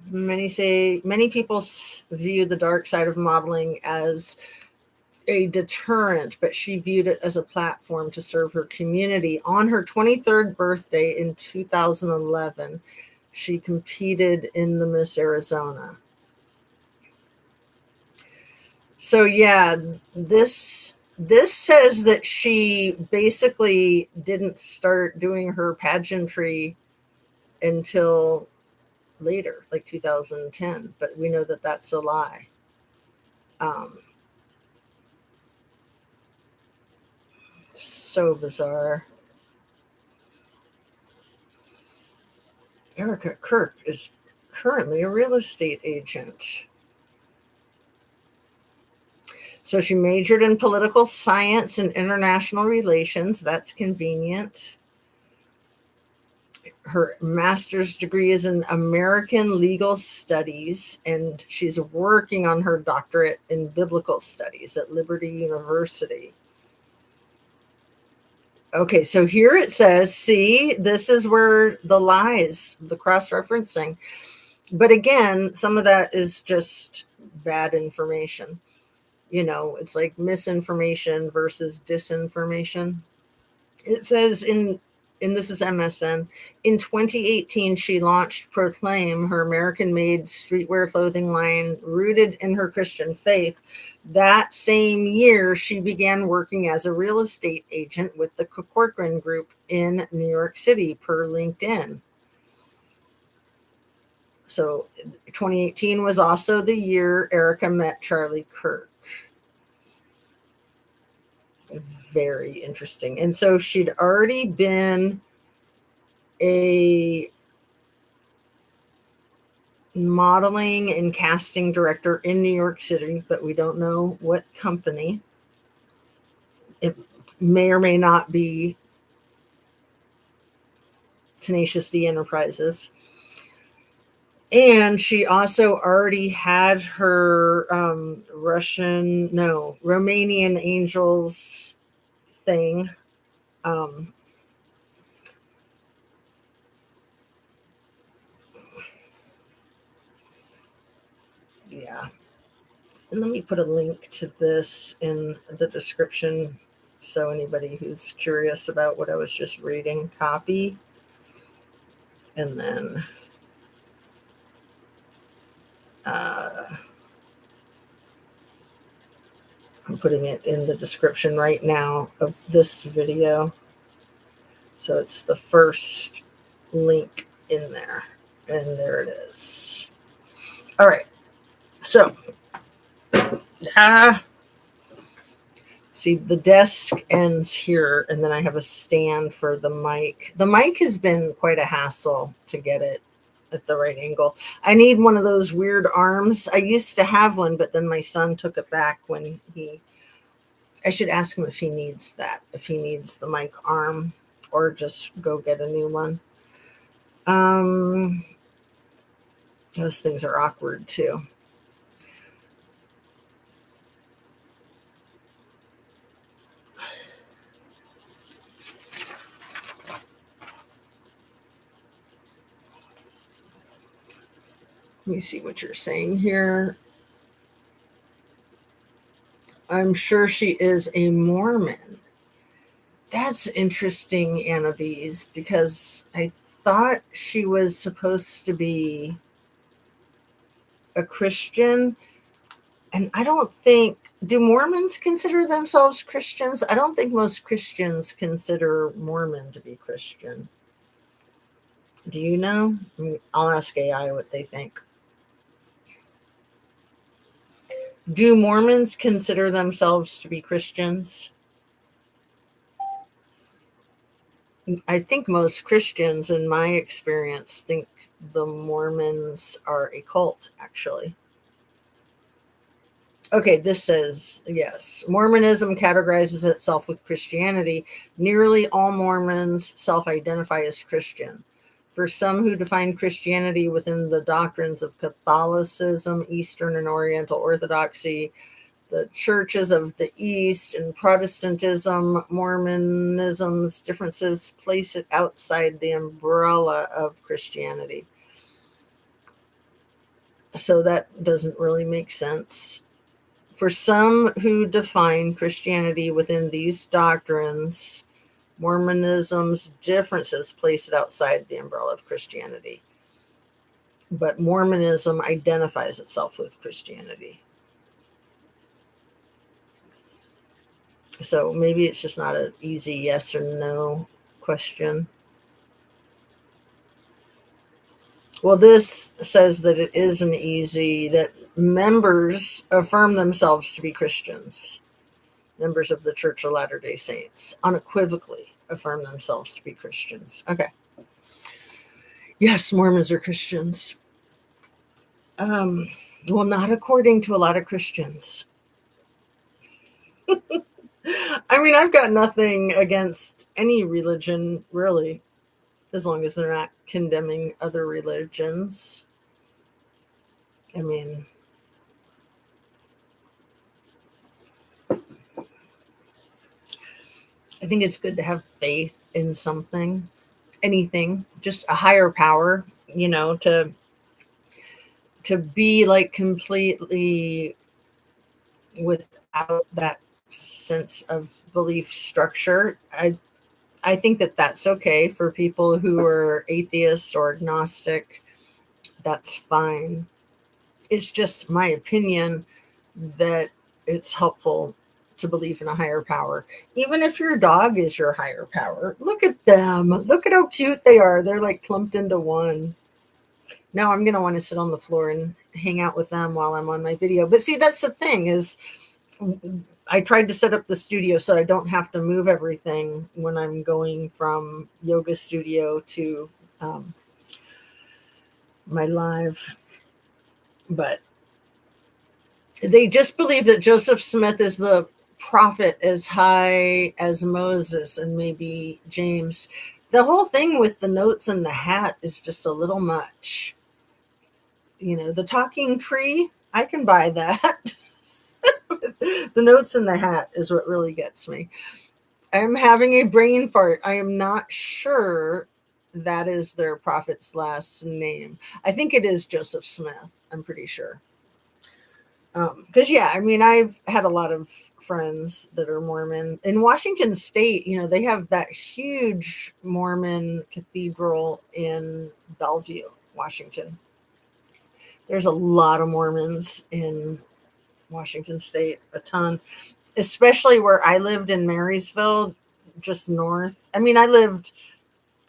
many people view the dark side of modeling as a deterrent, but she viewed it as a platform to serve her community. On her 23rd birthday in 2011, she competed in the Miss Arizona. So yeah, this says that she basically didn't start doing her pageantry until later, like 2010, but we know that that's a lie. So bizarre. Erica Kirk is currently a real estate agent. So she majored in political science and international relations. That's convenient. Her master's degree is in American legal studies, and she's working on her doctorate in biblical studies at Liberty University. Okay, so here it says, see, this is where the lies, the cross-referencing. But again, some of that is just bad information. You know, it's like misinformation versus disinformation. It says and this is MSN, in 2018, she launched Proclaim, her American-made streetwear clothing line rooted in her Christian faith. That same year, she began working as a real estate agent with the Corcoran Group in New York City, per LinkedIn. So 2018 was also the year Erica met Charlie Kirk. Very interesting. And so she'd already been a modeling and casting director in New York City, but we don't know what company. It may or may not be Tenacious D Enterprises. And she also already had her Romanian Angels thing. Yeah. And let me put a link to this in the description so anybody who's curious about what I was just reading, copy. And then I'm putting it in the description right now of this video. So it's the first link in there. And there it is. All right. So, see, the desk ends here, and then I have a stand for the mic. The mic has been quite a hassle to get it at the right angle. I need one of those weird arms. I used to have one, but then my son took it back when I should ask him if he needs that, if he needs the mic arm, or just go get a new one. Those things are awkward too. Let me see what you're saying here. I'm sure she is a Mormon. That's interesting, Annabise, because I thought she was supposed to be a Christian. And I don't think, do Mormons consider themselves Christians? I don't think most Christians consider Mormon to be Christian. Do you know? I'll ask AI what they think. Do Mormons consider themselves to be Christians? I think most Christians, in my experience, think the Mormons are a cult, actually. Okay, this says, yes, Mormonism categorizes itself with Christianity. Nearly all Mormons self-identify as Christian. For some who define Christianity within the doctrines of Catholicism, Eastern and Oriental Orthodoxy, the churches of the East, and Protestantism, Mormonism's differences place it outside the umbrella of Christianity. So that doesn't really make sense. For some who define Christianity within these doctrines, Mormonism's differences place it outside the umbrella of Christianity. But Mormonism identifies itself with Christianity. So maybe it's just not an easy yes or no question. Well, this says that it isn't easy, that members affirm themselves to be Christians. Members of the Church of Latter-day Saints unequivocally affirm themselves to be Christians. Okay. Yes, Mormons are Christians. Well, not according to a lot of Christians. I mean, I've got nothing against any religion, really, as long as they're not condemning other religions. I mean, I think it's good to have faith in something, anything, just a higher power, you know, to be like completely without that sense of belief structure. I think that that's okay for people who are atheists or agnostic. That's fine. It's just my opinion that it's helpful to believe in a higher power. Even if your dog is your higher power, look at them. Look at how cute they are. They're like clumped into one. Now I'm going to want to sit on the floor and hang out with them while I'm on my video. But see, that's the thing is I tried to set up the studio so I don't have to move everything when I'm going from yoga studio to my live. But they just believe that Joseph Smith is the prophet as high as Moses and maybe James. The whole thing with the notes in the hat is just a little much. You know, the talking tree, I can buy that. The notes in the hat is what really gets me. I'm having a brain fart. I am not sure that is their prophet's last name. I think it is Joseph Smith. I'm pretty sure. Because, yeah, I mean, I've had a lot of friends that are Mormon. In Washington State, you know, they have that huge Mormon cathedral in Bellevue, Washington. There's a lot of Mormons in Washington State, a ton, especially where I lived in Marysville, just north. I mean, I lived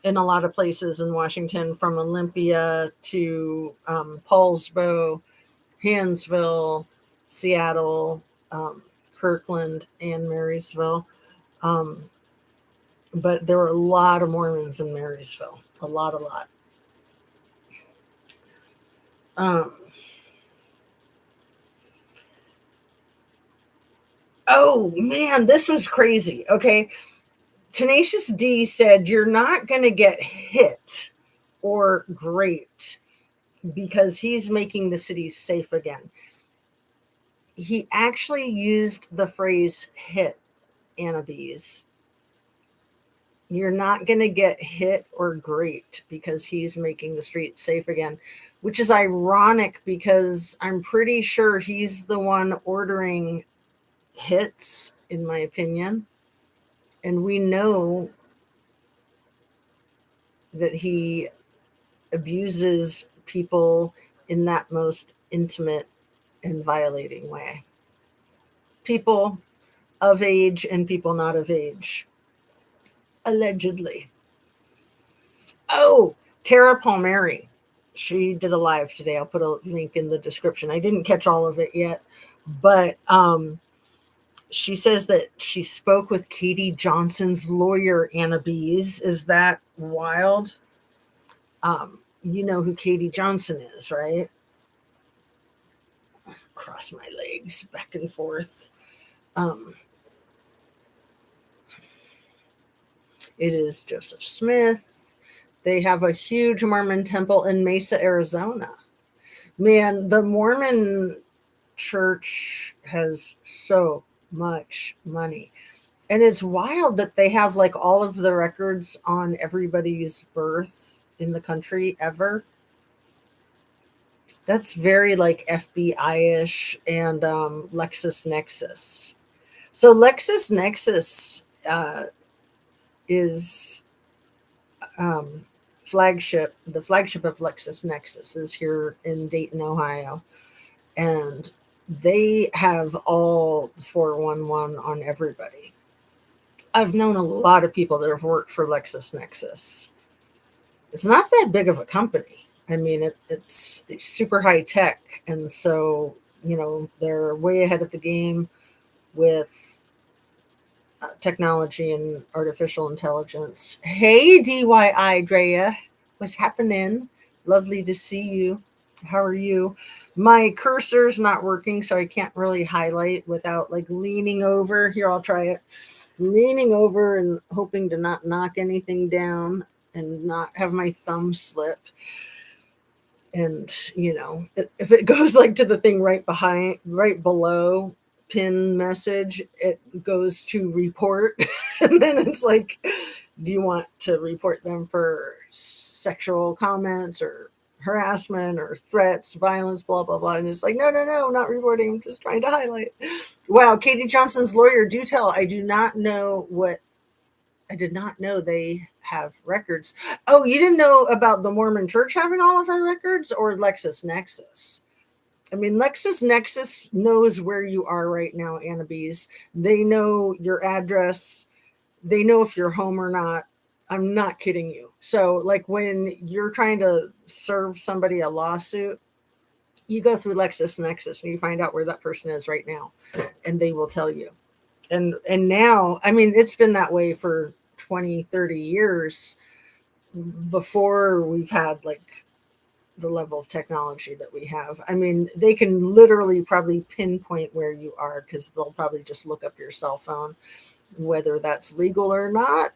in a lot of places in Washington, from Olympia to Paulsbo, Hansville, Seattle, Kirkland, and Marysville. But there were a lot of Mormons in Marysville, a lot. Oh man, this was crazy. Okay. Tenacious D said, you're not going to get hit or great because he's making the cities safe again. He actually used the phrase hit, Annabise. You're not going to get hit or great because he's making the streets safe again, which is ironic because I'm pretty sure he's the one ordering hits, in my opinion. And we know that he abuses people in that most intimate and violating way. People of age and people not of age. Allegedly. Oh, Tara Palmieri. She did a live today. I'll put a link in the description. I didn't catch all of it yet, but she says that she spoke with Katie Johnson's lawyer, Annabise. Is that wild? You know who Katie Johnson is, right? Cross my legs back and forth. It is Joseph Smith. They have a huge Mormon temple in Mesa, Arizona. Man, the Mormon church has so much money. And it's wild that they have like all of the records on everybody's birth in the country ever. That's very like FBI-ish and LexisNexis. So LexisNexis is the flagship of LexisNexis is here in Dayton, Ohio. And they have all 411 on everybody. I've known a lot of people that have worked for LexisNexis. It's not that big of a company. I mean, it's super high tech. And so, they're way ahead of the game with technology and artificial intelligence. Hey, DYI Drea, what's happening? Lovely to see you. How are you? My cursor's not working, so I can't really highlight without like leaning over. Here, I'll try it. Leaning over and hoping to not knock anything down and not have my thumb slip. And, if it goes like to the thing right below pin message, it goes to report. And then it's like, do you want to report them for sexual comments or harassment or threats, violence, blah, blah, blah. And it's like, no, not reporting. I'm just trying to highlight. Wow. Katie Johnson's lawyer, do tell. I did not know they have records. Oh, you didn't know about the Mormon Church having all of our records, or LexisNexis? I mean, LexisNexis knows where you are right now, Annabese. They know your address. They know if you're home or not. I'm not kidding you. So like when you're trying to serve somebody a lawsuit, you go through LexisNexis and you find out where that person is right now, and they will tell you. And now, I mean, it's been that way for 20, 30 years before we've had like the level of technology that we have. I mean, they can literally probably pinpoint where you are because they'll probably just look up your cell phone, whether that's legal or not.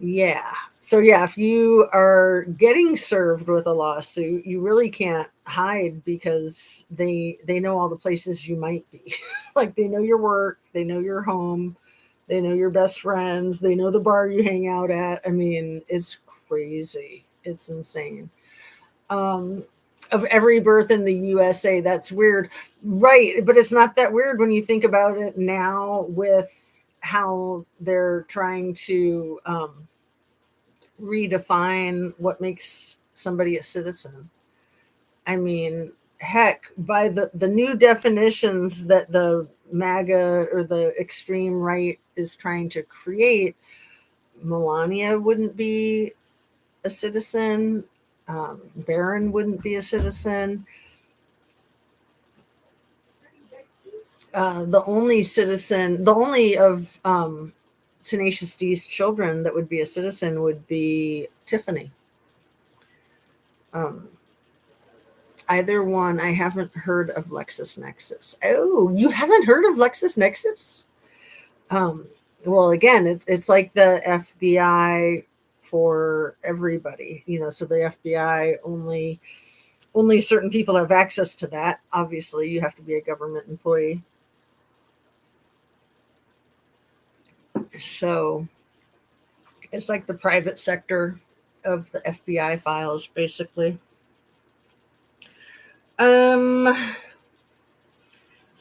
Yeah. So yeah, if you are getting served with a lawsuit, you really can't hide because they know all the places you might be. Like they know your work, they know your home, they know your best friends, they know the bar you hang out at. I mean, it's crazy. It's insane. Of every birth in the USA, that's weird. Right, but it's not that weird when you think about it now with how they're trying to redefine what makes somebody a citizen. I mean, heck, by the new definitions that the MAGA or the extreme right is trying to create, Melania wouldn't be a citizen. Barron wouldn't be a citizen. The only of Tenacious D's children that would be a citizen would be Tiffany. Either one. I haven't heard of LexisNexis. Oh, you haven't heard of LexisNexis? Well, again, it's like the FBI for everybody, so the FBI only certain people have access to that. Obviously, you have to be a government employee. So it's like the private sector of the FBI files, basically. So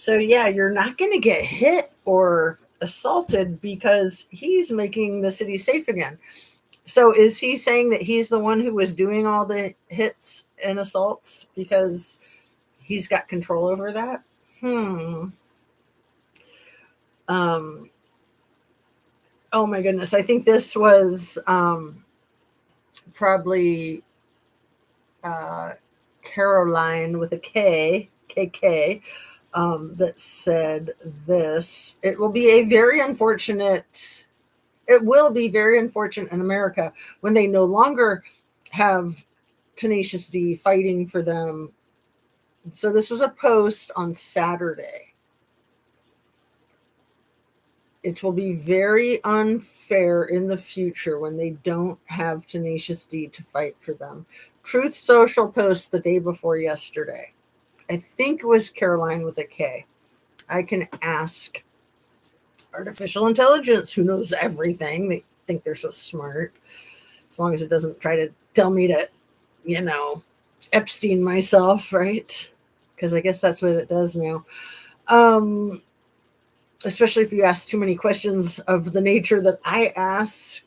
yeah, you're not going to get hit or assaulted because he's making the city safe again. So is he saying that he's the one who was doing all the hits and assaults because he's got control over that? Oh my goodness. I think this was probably Caroline with a K, KK, that said this. It will be very unfortunate in America when they no longer have Tenacious D fighting for them. So this was a post on Saturday. It will be very unfair in the future when they don't have Tenacious D to fight for them. Truth Social post the day before yesterday. I think it was Caroline with a K. I can ask artificial intelligence, who knows everything. They think they're so smart. As long as it doesn't try to tell me to Epstein myself, right? Because I guess that's what it does now. Um, Especially if you ask too many questions of the nature that I ask.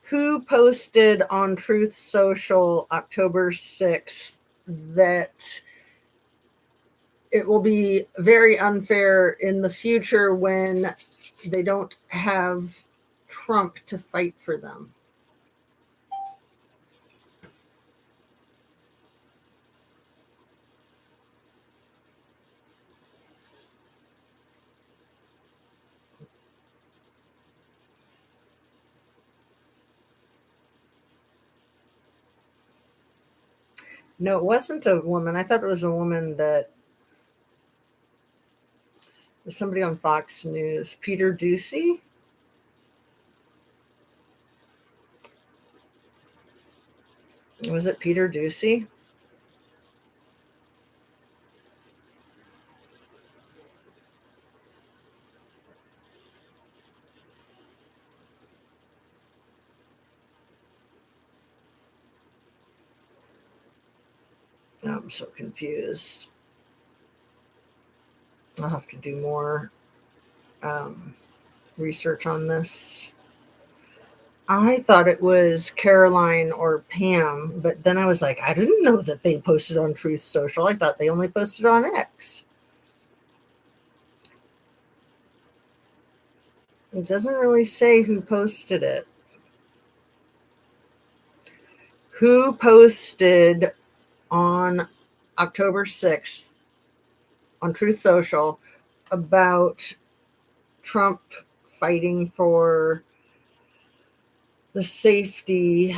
Who posted on Truth Social October 6th that it will be very unfair in the future when they don't have Trump to fight for them? No, it wasn't a woman. I thought it was a woman that was somebody on Fox News. Peter Ducey? Was it Peter Ducey? I'm so confused. I'll have to do more research on this. I thought it was Caroline or Pam, but then I was like, I didn't know that they posted on Truth Social. I thought they only posted on X. It doesn't really say who posted it. Who posted on October 6th on Truth Social about Trump fighting for the safety.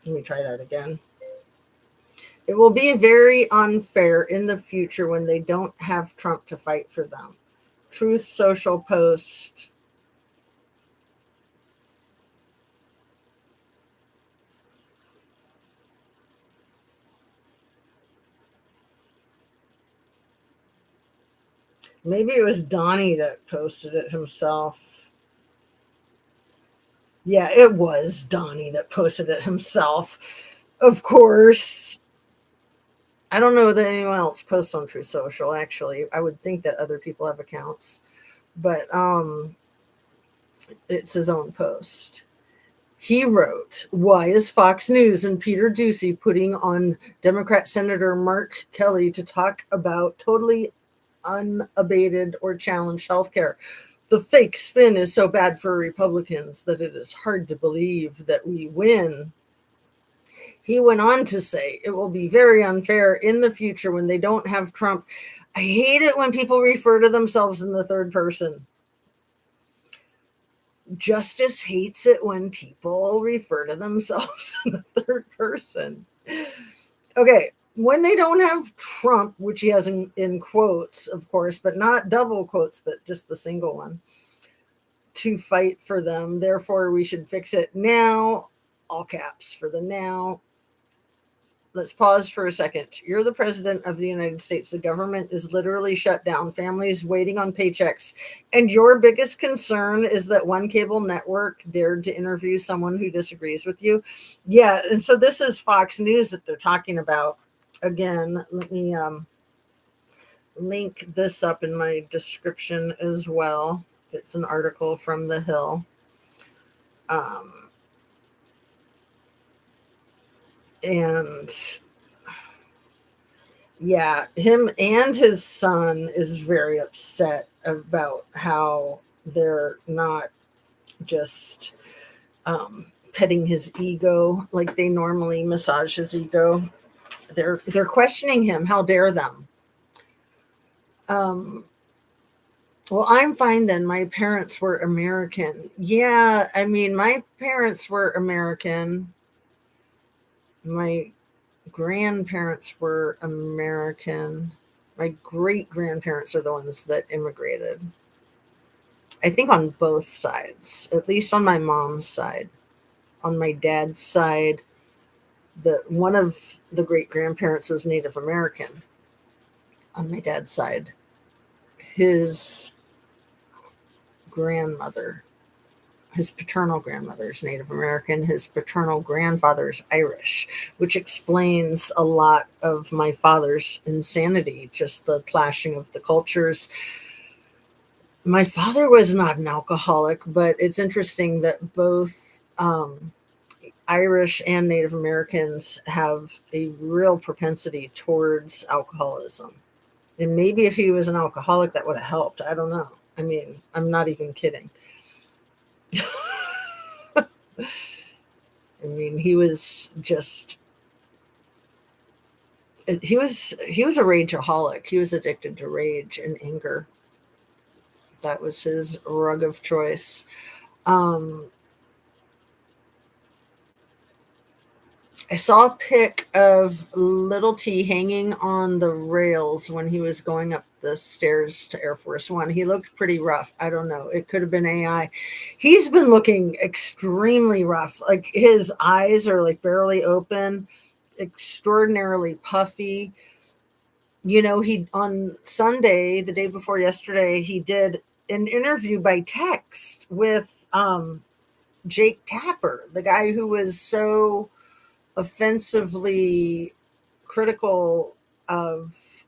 Let me try that again. It will be very unfair in the future when they don't have Trump to fight for them. Truth Social post. Maybe it was Donnie that posted it himself. Yeah, it was Donnie that posted it himself. Of course. I don't know that anyone else posts on Truth Social, actually. I would think that other people have accounts. But it's his own post. He wrote, why is Fox News and Peter Ducey putting on Democrat Senator Mark Kelly to talk about totally unabated or challenged health care? The fake spin is so bad for Republicans that it is hard to believe that we win. He went on to say, it will be very unfair in the future when they don't have Trump. I hate it when people refer to themselves in the third person. Justice hates it when people refer to themselves in the third person. Okay, when they don't have Trump, which he has in quotes, of course, but not double quotes, but just the single one, to fight for them. Therefore, we should fix it now. All caps for the now. Let's pause for a second. You're the president of the United States. The government is literally shut down. Families waiting on paychecks. And your biggest concern is that one cable network dared to interview someone who disagrees with you. Yeah. And so this is Fox News that they're talking about. Again, let me link this up in my description as well. It's an article from The Hill. And yeah, him and his son is very upset about how they're not just petting his ego like they normally massage his ego. They're questioning him. How dare them? Well, I'm fine then. My parents were American. Yeah, I mean, my parents were American. My grandparents were American. My great-grandparents are the ones that immigrated. I think on both sides, at least on my mom's side. On my dad's side, one of the great-grandparents was Native American. On my dad's side, his grandmother his paternal grandmother is Native American. His paternal grandfather is Irish, which explains a lot of my father's insanity, just the clashing of the cultures. My father was not an alcoholic, but it's interesting that both Irish and Native Americans have a real propensity towards alcoholism. And maybe if he was an alcoholic, that would have helped. I don't know. I mean, I'm not even kidding. I mean, he was a rageaholic. He was addicted to rage and anger. That was his rug of choice. I saw a pic of little T hanging on the rails when he was going up the stairs to Air Force One. He looked pretty rough. I don't know. It could have been AI. He's been looking extremely rough. Like his eyes are like barely open, extraordinarily puffy. You know, he on Sunday, the day before yesterday, he did an interview by text with Jake Tapper, the guy who was so offensively critical of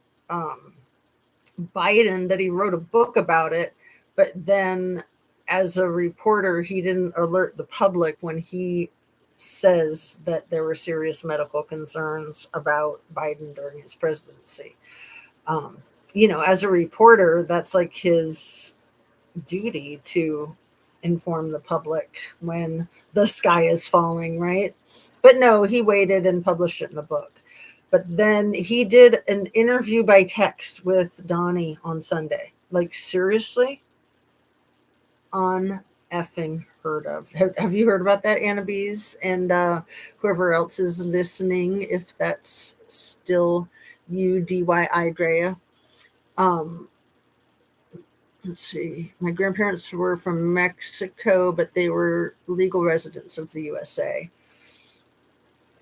Biden that he wrote a book about it. But then as a reporter, he didn't alert the public when he says that there were serious medical concerns about Biden during his presidency. You know, as a reporter, that's like his duty to inform the public when the sky is falling, right? But no, he waited and published it in a book. But then he did an interview by text with Donnie on Sunday. Like, seriously? Uneffing heard of. Have you heard about that, Anna Bees? And whoever else is listening, if that's still you, DYI Drea. Let's see. My grandparents were from Mexico, but they were legal residents of the USA.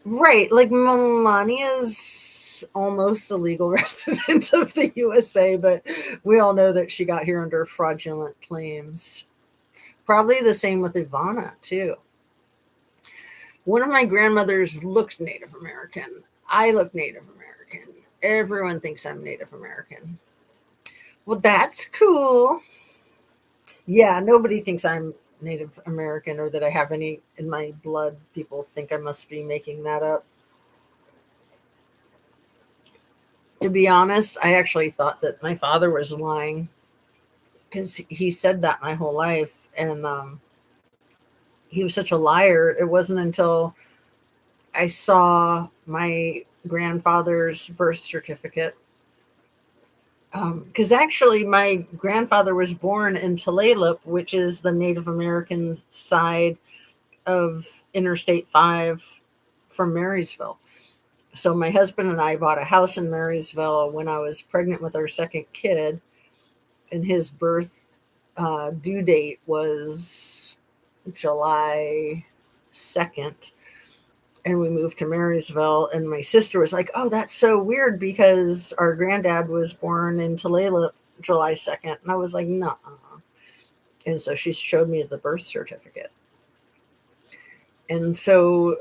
Right. Like Melania's almost a legal resident of the USA, but we all know that she got here under fraudulent claims. Probably the same with Ivana, too. One of my grandmothers looked Native American. I look Native American. Everyone thinks I'm Native American. Well, that's cool. Yeah, nobody thinks I'm Native American or that I have any in my blood. People think I must be making that up. To be honest, I actually thought that my father was lying because he said that my whole life. And he was such a liar. It wasn't until I saw my grandfather's birth certificate. Because actually, my grandfather was born in Tulalip, which is the Native American side of Interstate 5 from Marysville. So my husband and I bought a house in Marysville when I was pregnant with our second kid, and his birth due date was July 2nd. And we moved to Marysville, and my sister was like, oh, that's so weird because our granddad was born in Tulalip July 2nd. And I was like, no. And so she showed me the birth certificate. And so,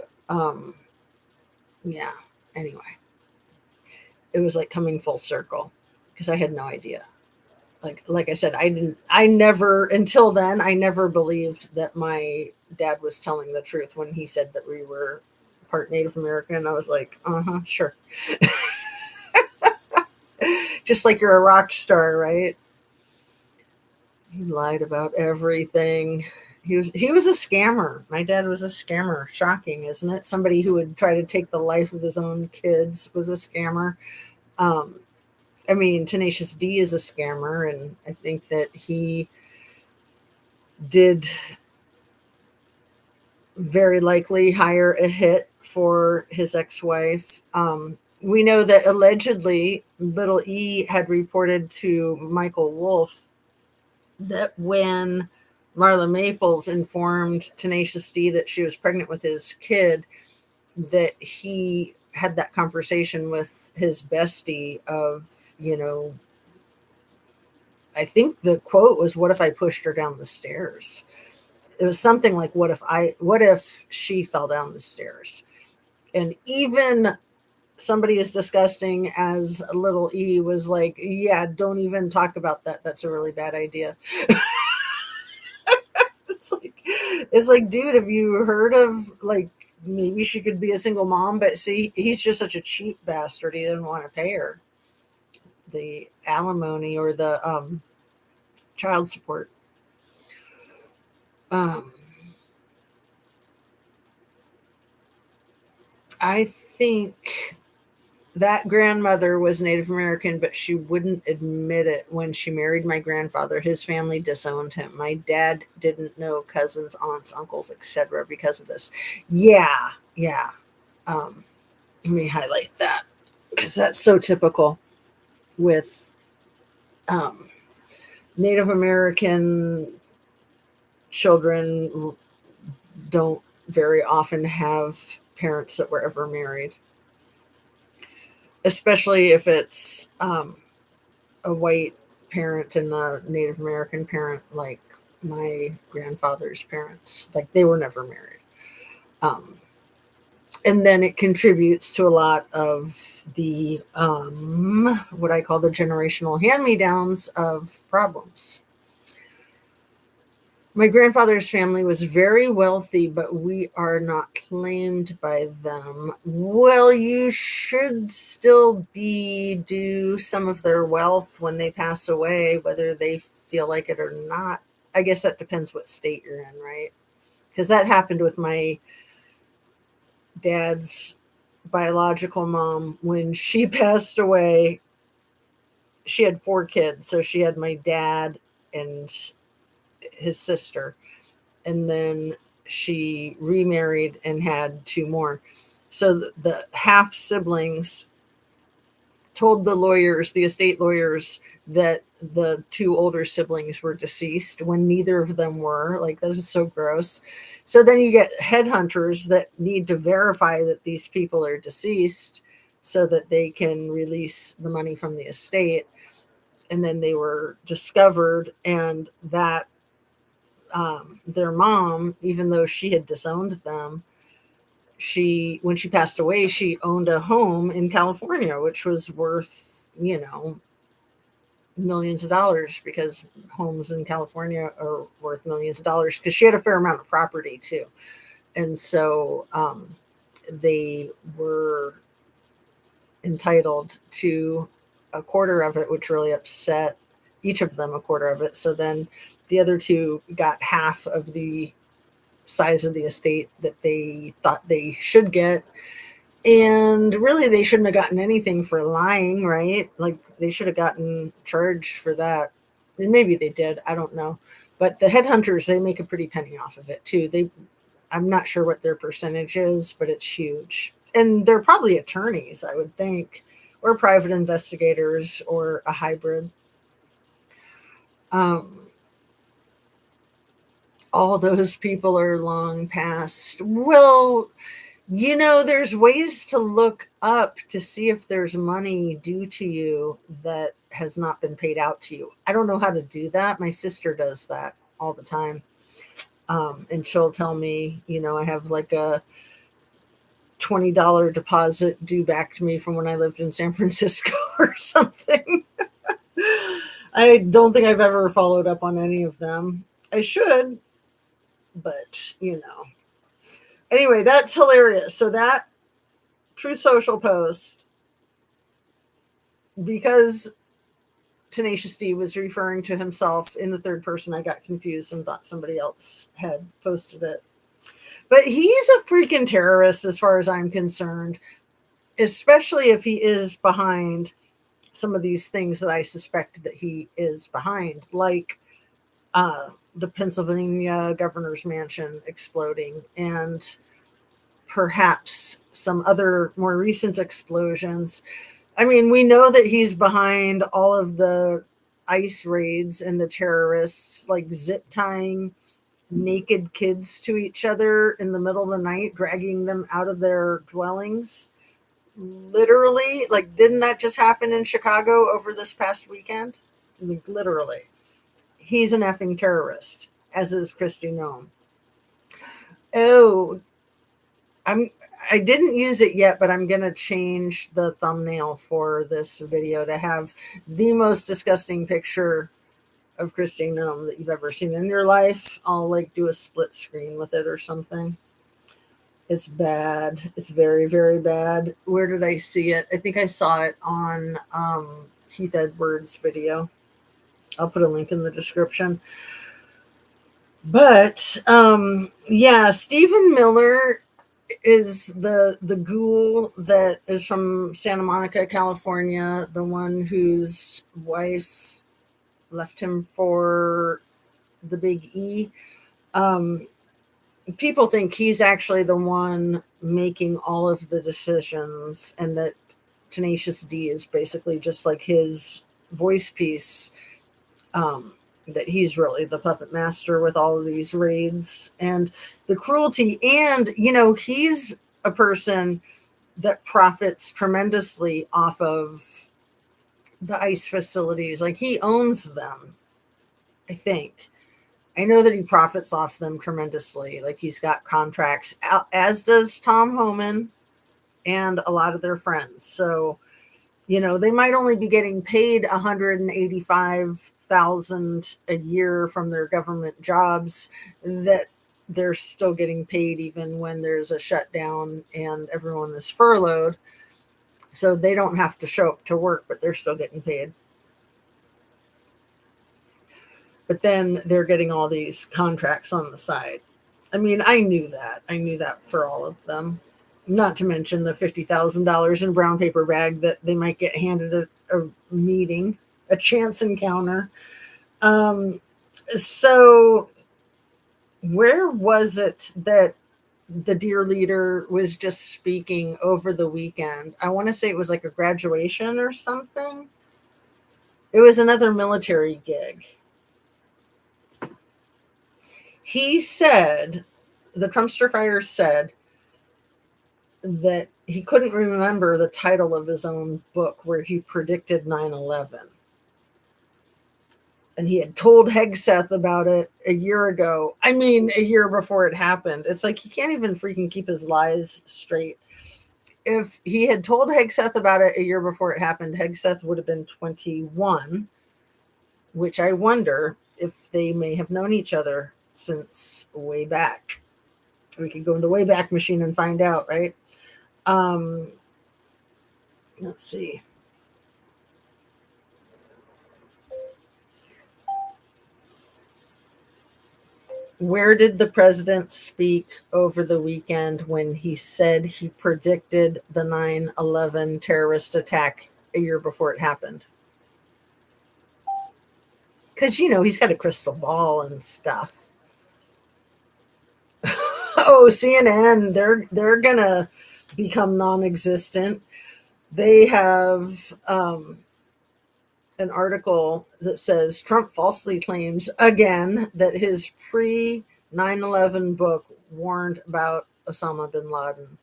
yeah, anyway, it was like coming full circle because I had no idea. Like I said, until then, I never believed that my dad was telling the truth when he said that we were part Native American. I was like, sure. Just like you're a rock star, right? He lied about everything. He was a scammer. My dad was a scammer. Shocking, isn't it? Somebody who would try to take the life of his own kids was a scammer. I mean, Tenacious D is a scammer, and I think that he did very likely hire a hit for his ex-wife. We know that allegedly Little E had reported to Michael Wolff that when Marla Maples informed Tenacious D that she was pregnant with his kid, that he had that conversation with his bestie of, I think the quote was, what if I pushed her down the stairs? it was something like, what if she fell down the stairs? And even somebody as disgusting as little E was like, yeah, don't even talk about that. That's a really bad idea. It's like, dude, have you heard of, like, maybe she could be a single mom, but see, he's just such a cheap bastard. He didn't want to pay her the alimony or the child support. I think that grandmother was Native American, but she wouldn't admit it. When she married my grandfather, his family disowned him. My dad didn't know cousins, aunts, uncles, etc. because of this. Yeah. Let me highlight that because that's so typical with Native American children. Don't very often have parents that were ever married, especially if it's a white parent and a Native American parent, like my grandfather's parents. Like, they were never married. And then it contributes to a lot of the what I call the generational hand-me-downs of problems. My grandfather's family was very wealthy, but we are not claimed by them. Well, you should still be due some of their wealth when they pass away, whether they feel like it or not. I guess that depends what state you're in, right? Because that happened with my dad's biological mom. When she passed away, she had 4 kids. So she had my dad and his sister, and then she remarried and had 2 more. So the half siblings told the lawyers, the estate lawyers, that the 2 older siblings were deceased when neither of them were. Like, that is so gross. So then you get headhunters that need to verify that these people are deceased so that they can release the money from the estate. And then they were discovered, and that their mom, even though she had disowned them, when she passed away, she owned a home in California, which was worth, millions of dollars, because homes in California are worth millions of dollars, because she had a fair amount of property too. And so they were entitled to a quarter of it, which really upset each of them, a quarter of it. So then the other 2 got half of the size of the estate that they thought they should get. And really, they shouldn't have gotten anything for lying, right? Like, they should have gotten charged for that. And maybe they did. I don't know. But the headhunters, they make a pretty penny off of it too. I'm not sure what their percentage is, but it's huge. And they're probably attorneys, I would think, or private investigators, or a hybrid. All those people are long past. Well, there's ways to look up to see if there's money due to you that has not been paid out to you. I don't know how to do that. My sister does that all the time. And she'll tell me, I have like a $20 deposit due back to me from when I lived in San Francisco or something. I don't think I've ever followed up on any of them. I should, but anyway, that's hilarious. So that Truth Social post, because Tenacious D was referring to himself in the third person, I got confused and thought somebody else had posted it. But he's a freaking terrorist as far as I'm concerned, especially if he is behind some of these things that I suspect that he is behind, like the Pennsylvania governor's mansion exploding, and perhaps some other more recent explosions. I mean, we know that he's behind all of the ICE raids and the terrorists, like zip tying naked kids to each other in the middle of the night, dragging them out of their dwellings. Literally, like, didn't that just happen in Chicago over this past weekend? Like, literally. He's an effing terrorist, as is Kristi Noem. Oh, I didn't use it yet, but I'm going to change the thumbnail for this video to have the most disgusting picture of Christine Nome that you've ever seen in your life. I'll like do a split screen with it or something. It's bad. It's very, very bad. Where did I see it? I think I saw it on Keith Edwards' video. I'll put a link in the description. But yeah, Stephen Miller is the ghoul that is from Santa Monica, California, the one whose wife left him for the Big E. People think he's actually the one making all of the decisions, and that Tenacious D is basically just like his voice piece, that he's really the puppet master with all of these raids and the cruelty. And, you know, he's a person that profits tremendously off of the ICE facilities. Like, he owns them, I think. I know that he profits off them tremendously. Like, he's got contracts, as does Tom Homan and a lot of their friends. So, you know, they might only be getting paid $185,000 a year from their government jobs, that they're still getting paid even when there's a shutdown and everyone is furloughed. So they don't have to show up to work, but they're still getting paid. But then they're getting all these contracts on the side. I mean, I knew that. I knew that for all of them. Not to mention the $50,000 in a brown paper bag that they might get handed at a meeting, a chance encounter. So where was it that the dear leader was just speaking over the weekend? I want to say it was like a graduation or something. It was another military gig. He said, the Trumpster Fire said, that he couldn't remember the title of his own book where he predicted 9/11. And he had told Hegseth about it a year ago. I mean, a year before it happened. It's like he can't even freaking keep his lies straight. If he had told Hegseth about it a year before it happened, Hegseth would have been 21, which I wonder if they may have known each other since way back. We could go in the Wayback Machine and find out, right? Let's see. Where did the president speak over the weekend when he said he predicted the 9/11 terrorist attack a year before it happened? Because, you know, he's got a crystal ball and stuff. Oh, CNN, they're gonna become non-existent. They have an article that says Trump falsely claims again that his pre-9/11 book warned about Osama bin Laden.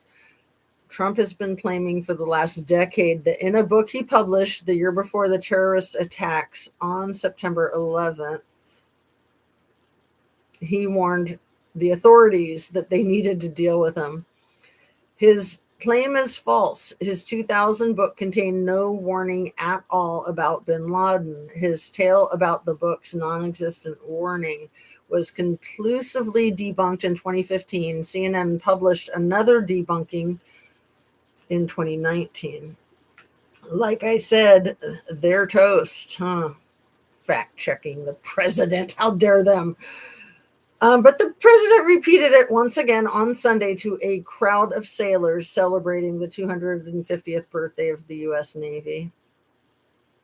Trump has been claiming for the last decade that in a book he published the year before the terrorist attacks on September 11th, he warned the authorities that they needed to deal with him. His claim is false. His 2000 book contained no warning at all about bin Laden. His tale about the book's non-existent warning was conclusively debunked in 2015. CNN published another debunking in 2019. Like I said, they're toast, huh? Fact-checking the president. How dare them? But the president repeated it once again on Sunday to a crowd of sailors celebrating the 250th birthday of the U.S. Navy.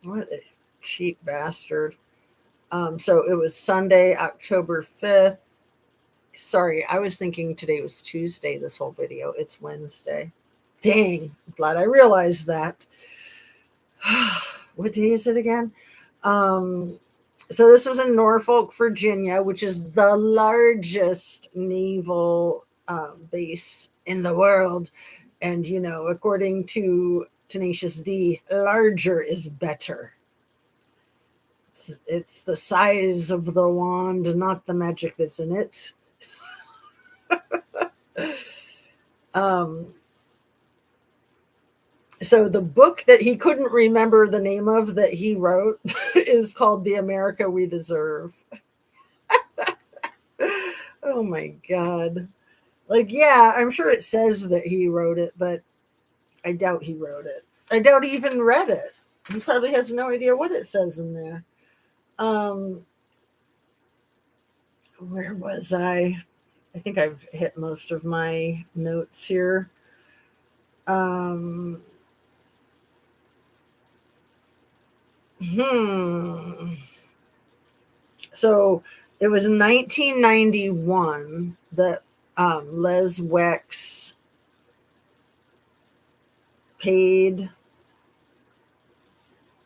What a cheap bastard. So it was Sunday, October 5th. Sorry, I was thinking today was Tuesday, this whole video. It's Wednesday. Dang, glad I realized that. What day is it again? So this was in Norfolk, Virginia, which is the largest naval base in the world. And, you know, according to Tenacious D, larger is better. It's the size of the wand, not the magic that's in it. So the book that he couldn't remember the name of that he wrote is called The America We Deserve. Oh my God. Like, yeah, I'm sure it says that he wrote it, but I doubt he wrote it. I doubt he even read it. He probably has no idea what it says in there. Where was I? I think I've hit most of my notes here. So it was 1991 that Les Wex paid.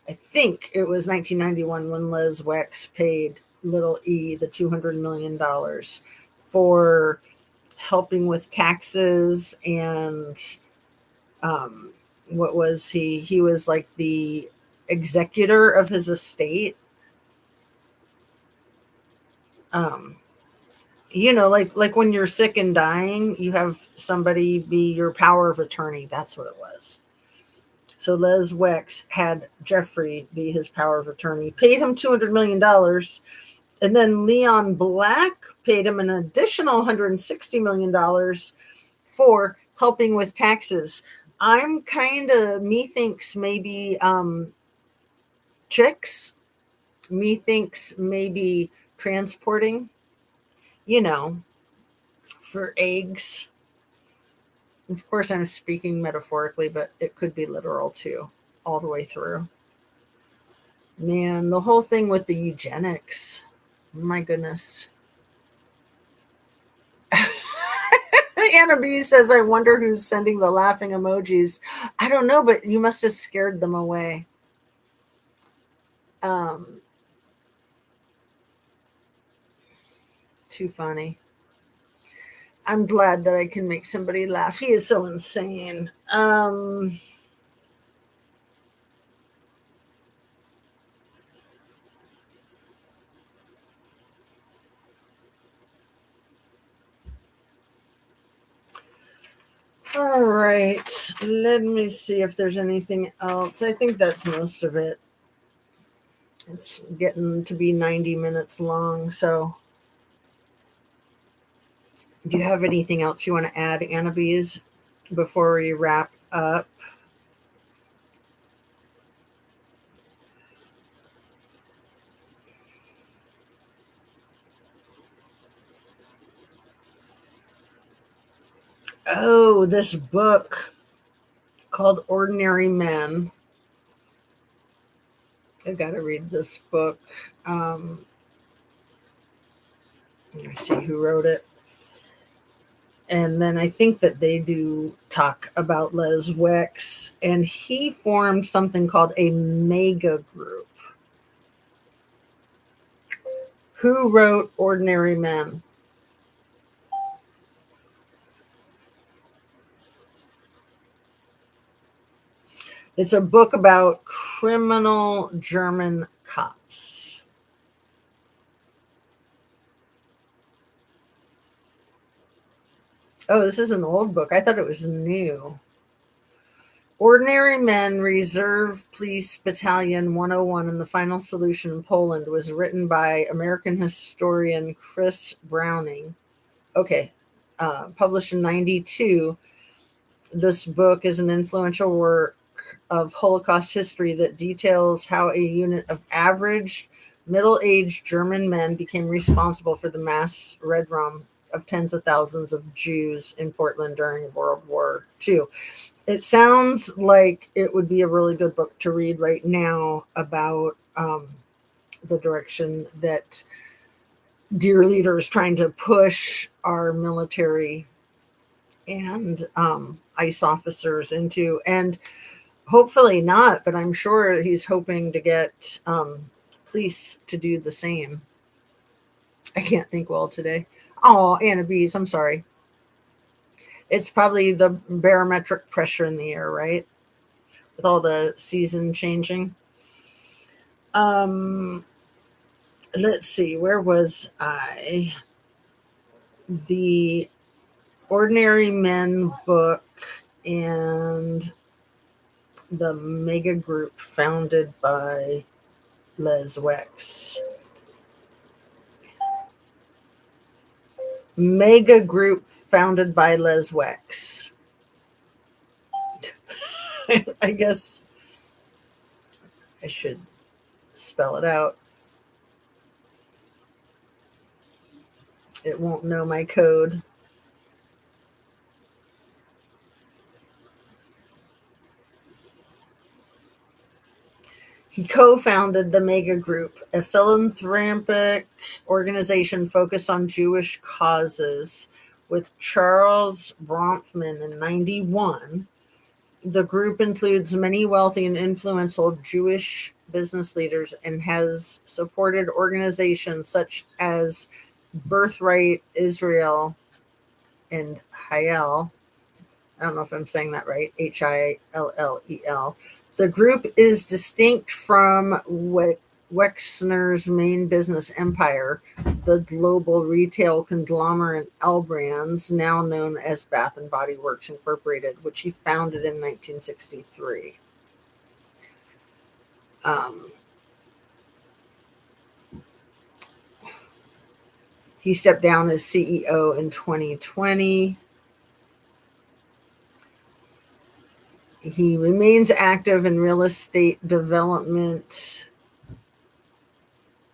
I think it was 1991 when Les Wex paid Little E the $200 million for helping with taxes and what was he? He was like the executor of his estate. Like when you're sick and dying, you have somebody be your power of attorney. That's what it was. So Les Wex had Jeffrey be his power of attorney, paid him $200 million. And then Leon Black paid him an additional $160 million for helping with taxes. I'm kind of, methinks maybe chicks, methinks maybe transporting, for eggs. Of course, I'm speaking metaphorically, but it could be literal too, all the way through. Man, the whole thing with the eugenics. My goodness. Anna B says, I wonder who's sending the laughing emojis. I don't know, but you must have scared them away. Too funny. I'm glad that I can make somebody laugh. He is so insane. All right. Let me see if there's anything else. I think that's most of it. It's getting to be 90 minutes long. So do you have anything else you want to add, Anna Bees, before we wrap up? Oh, this book called Ordinary Men. I got to read this book. Let me see who wrote it. And then I think that they do talk about Les Wex, and he formed something called a mega group. Who wrote Ordinary Men? It's a book about criminal German cops. Oh, this is an old book. I thought it was new. Ordinary Men, Reserve Police Battalion 101 and the Final Solution, Poland, was written by American historian Chris Browning. Okay, published in 92. This book is an influential work of Holocaust history that details how a unit of average middle-aged German men became responsible for the mass redrum of tens of thousands of Jews in Portland during World War II. It sounds like it would be a really good book to read right now about the direction that Dear Leader is trying to push our military and ICE officers into, and hopefully not, but I'm sure he's hoping to get police to do the same. I can't think well today. Oh, Anna Bees, I'm sorry. It's probably the barometric pressure in the air, right? With all the season changing. Let's see, where was I? The Ordinary Men book and the Mega Group founded by Les Wex. Mega Group founded by Les Wex. I guess I should spell it out. It won't know my code. He co-founded the Mega Group, a philanthropic organization focused on Jewish causes, with Charles Bronfman in 1991. The group includes many wealthy and influential Jewish business leaders and has supported organizations such as Birthright Israel and Hillel. I don't know if I'm saying that right, Hillel. The group is distinct from Wexner's main business empire, the global retail conglomerate L Brands, now known as Bath and Body Works Incorporated, which he founded in 1963. He stepped down as CEO in 2020. He remains active in real estate development,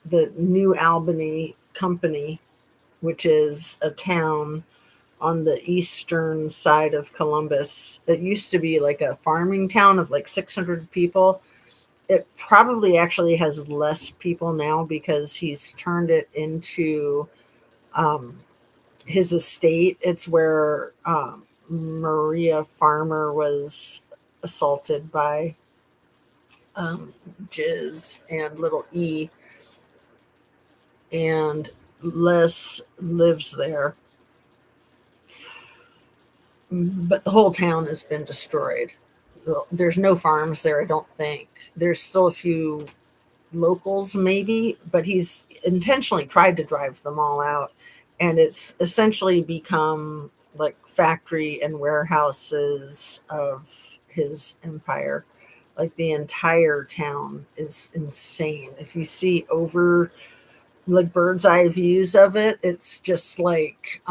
the New Albany Company, which is a town on the eastern side of Columbus. It used to be like a farming town of like 600 people. It probably actually has less people now because he's turned it into his estate. It's where Maria Farmer was assaulted by Jiz and little E, and Les lives there, but the whole town has been destroyed. There's no farms there, I don't think. There's still a few locals maybe, but he's intentionally tried to drive them all out, and it's essentially become like factory and warehouses of his empire. Like the entire town is insane. If you see over like bird's eye views of it, it's just like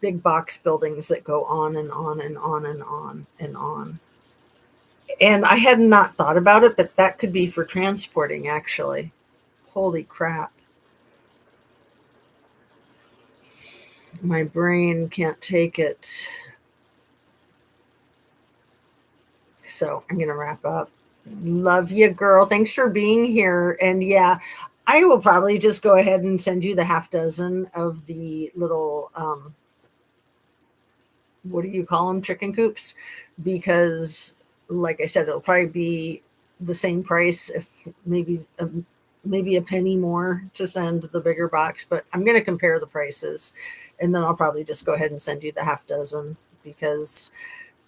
big box buildings that go on and on and on and on and on. And I had not thought about it, but that could be for transporting, actually. Holy crap. My brain can't take it. So I'm going to wrap up. Love you, girl. Thanks for being here. And yeah, I will probably just go ahead and send you the half dozen of the little, what do you call them? Chicken coops. Because like I said, it'll probably be the same price, if maybe a penny more to send the bigger box, but I'm going to compare the prices, and then I'll probably just go ahead and send you the half dozen, because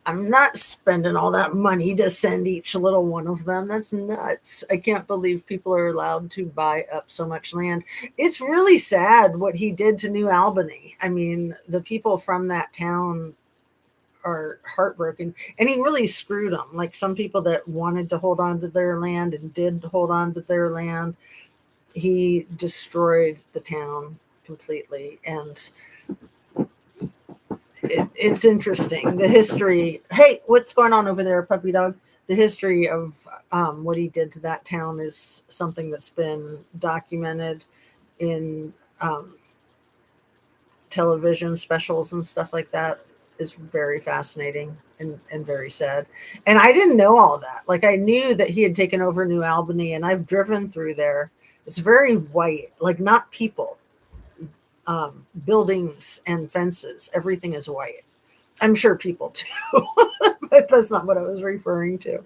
I'm not spending all that money to send each little one of them. That's nuts. I can't believe people are allowed to buy up so much land. It's really sad what he did to New Albany. I mean, the people from that town are heartbroken, and he really screwed them. Like some people that wanted to hold on to their land and did hold on to their land, he destroyed the town completely. And it's interesting, the history. Hey, what's going on over there, puppy dog? The history of what he did to that town is something that's been documented in television specials and stuff like that. Is very fascinating and very sad. And I didn't know all that. Like I knew that he had taken over New Albany, and I've driven through there. It's very white, like not people, buildings and fences. Everything is white. I'm sure people too, but that's not what I was referring to.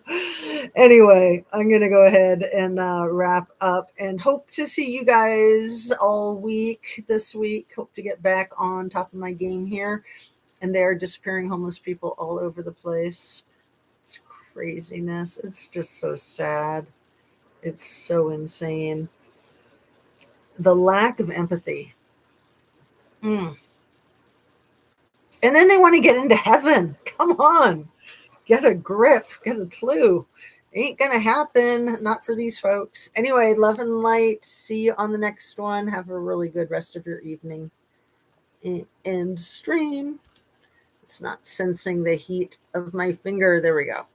Anyway, I'm going to go ahead and wrap up, and hope to see you guys all week this week. Hope to get back on top of my game here. And there are disappearing homeless people all over the place. It's craziness. It's just so sad. It's so insane. The lack of empathy And then they want to get into heaven. Come on. Get a grip. Get a clue. Ain't going to happen. Not for these folks. Anyway, love and light. See you on the next one. Have a really good rest of your evening. End stream. It's not sensing the heat of my finger. There we go.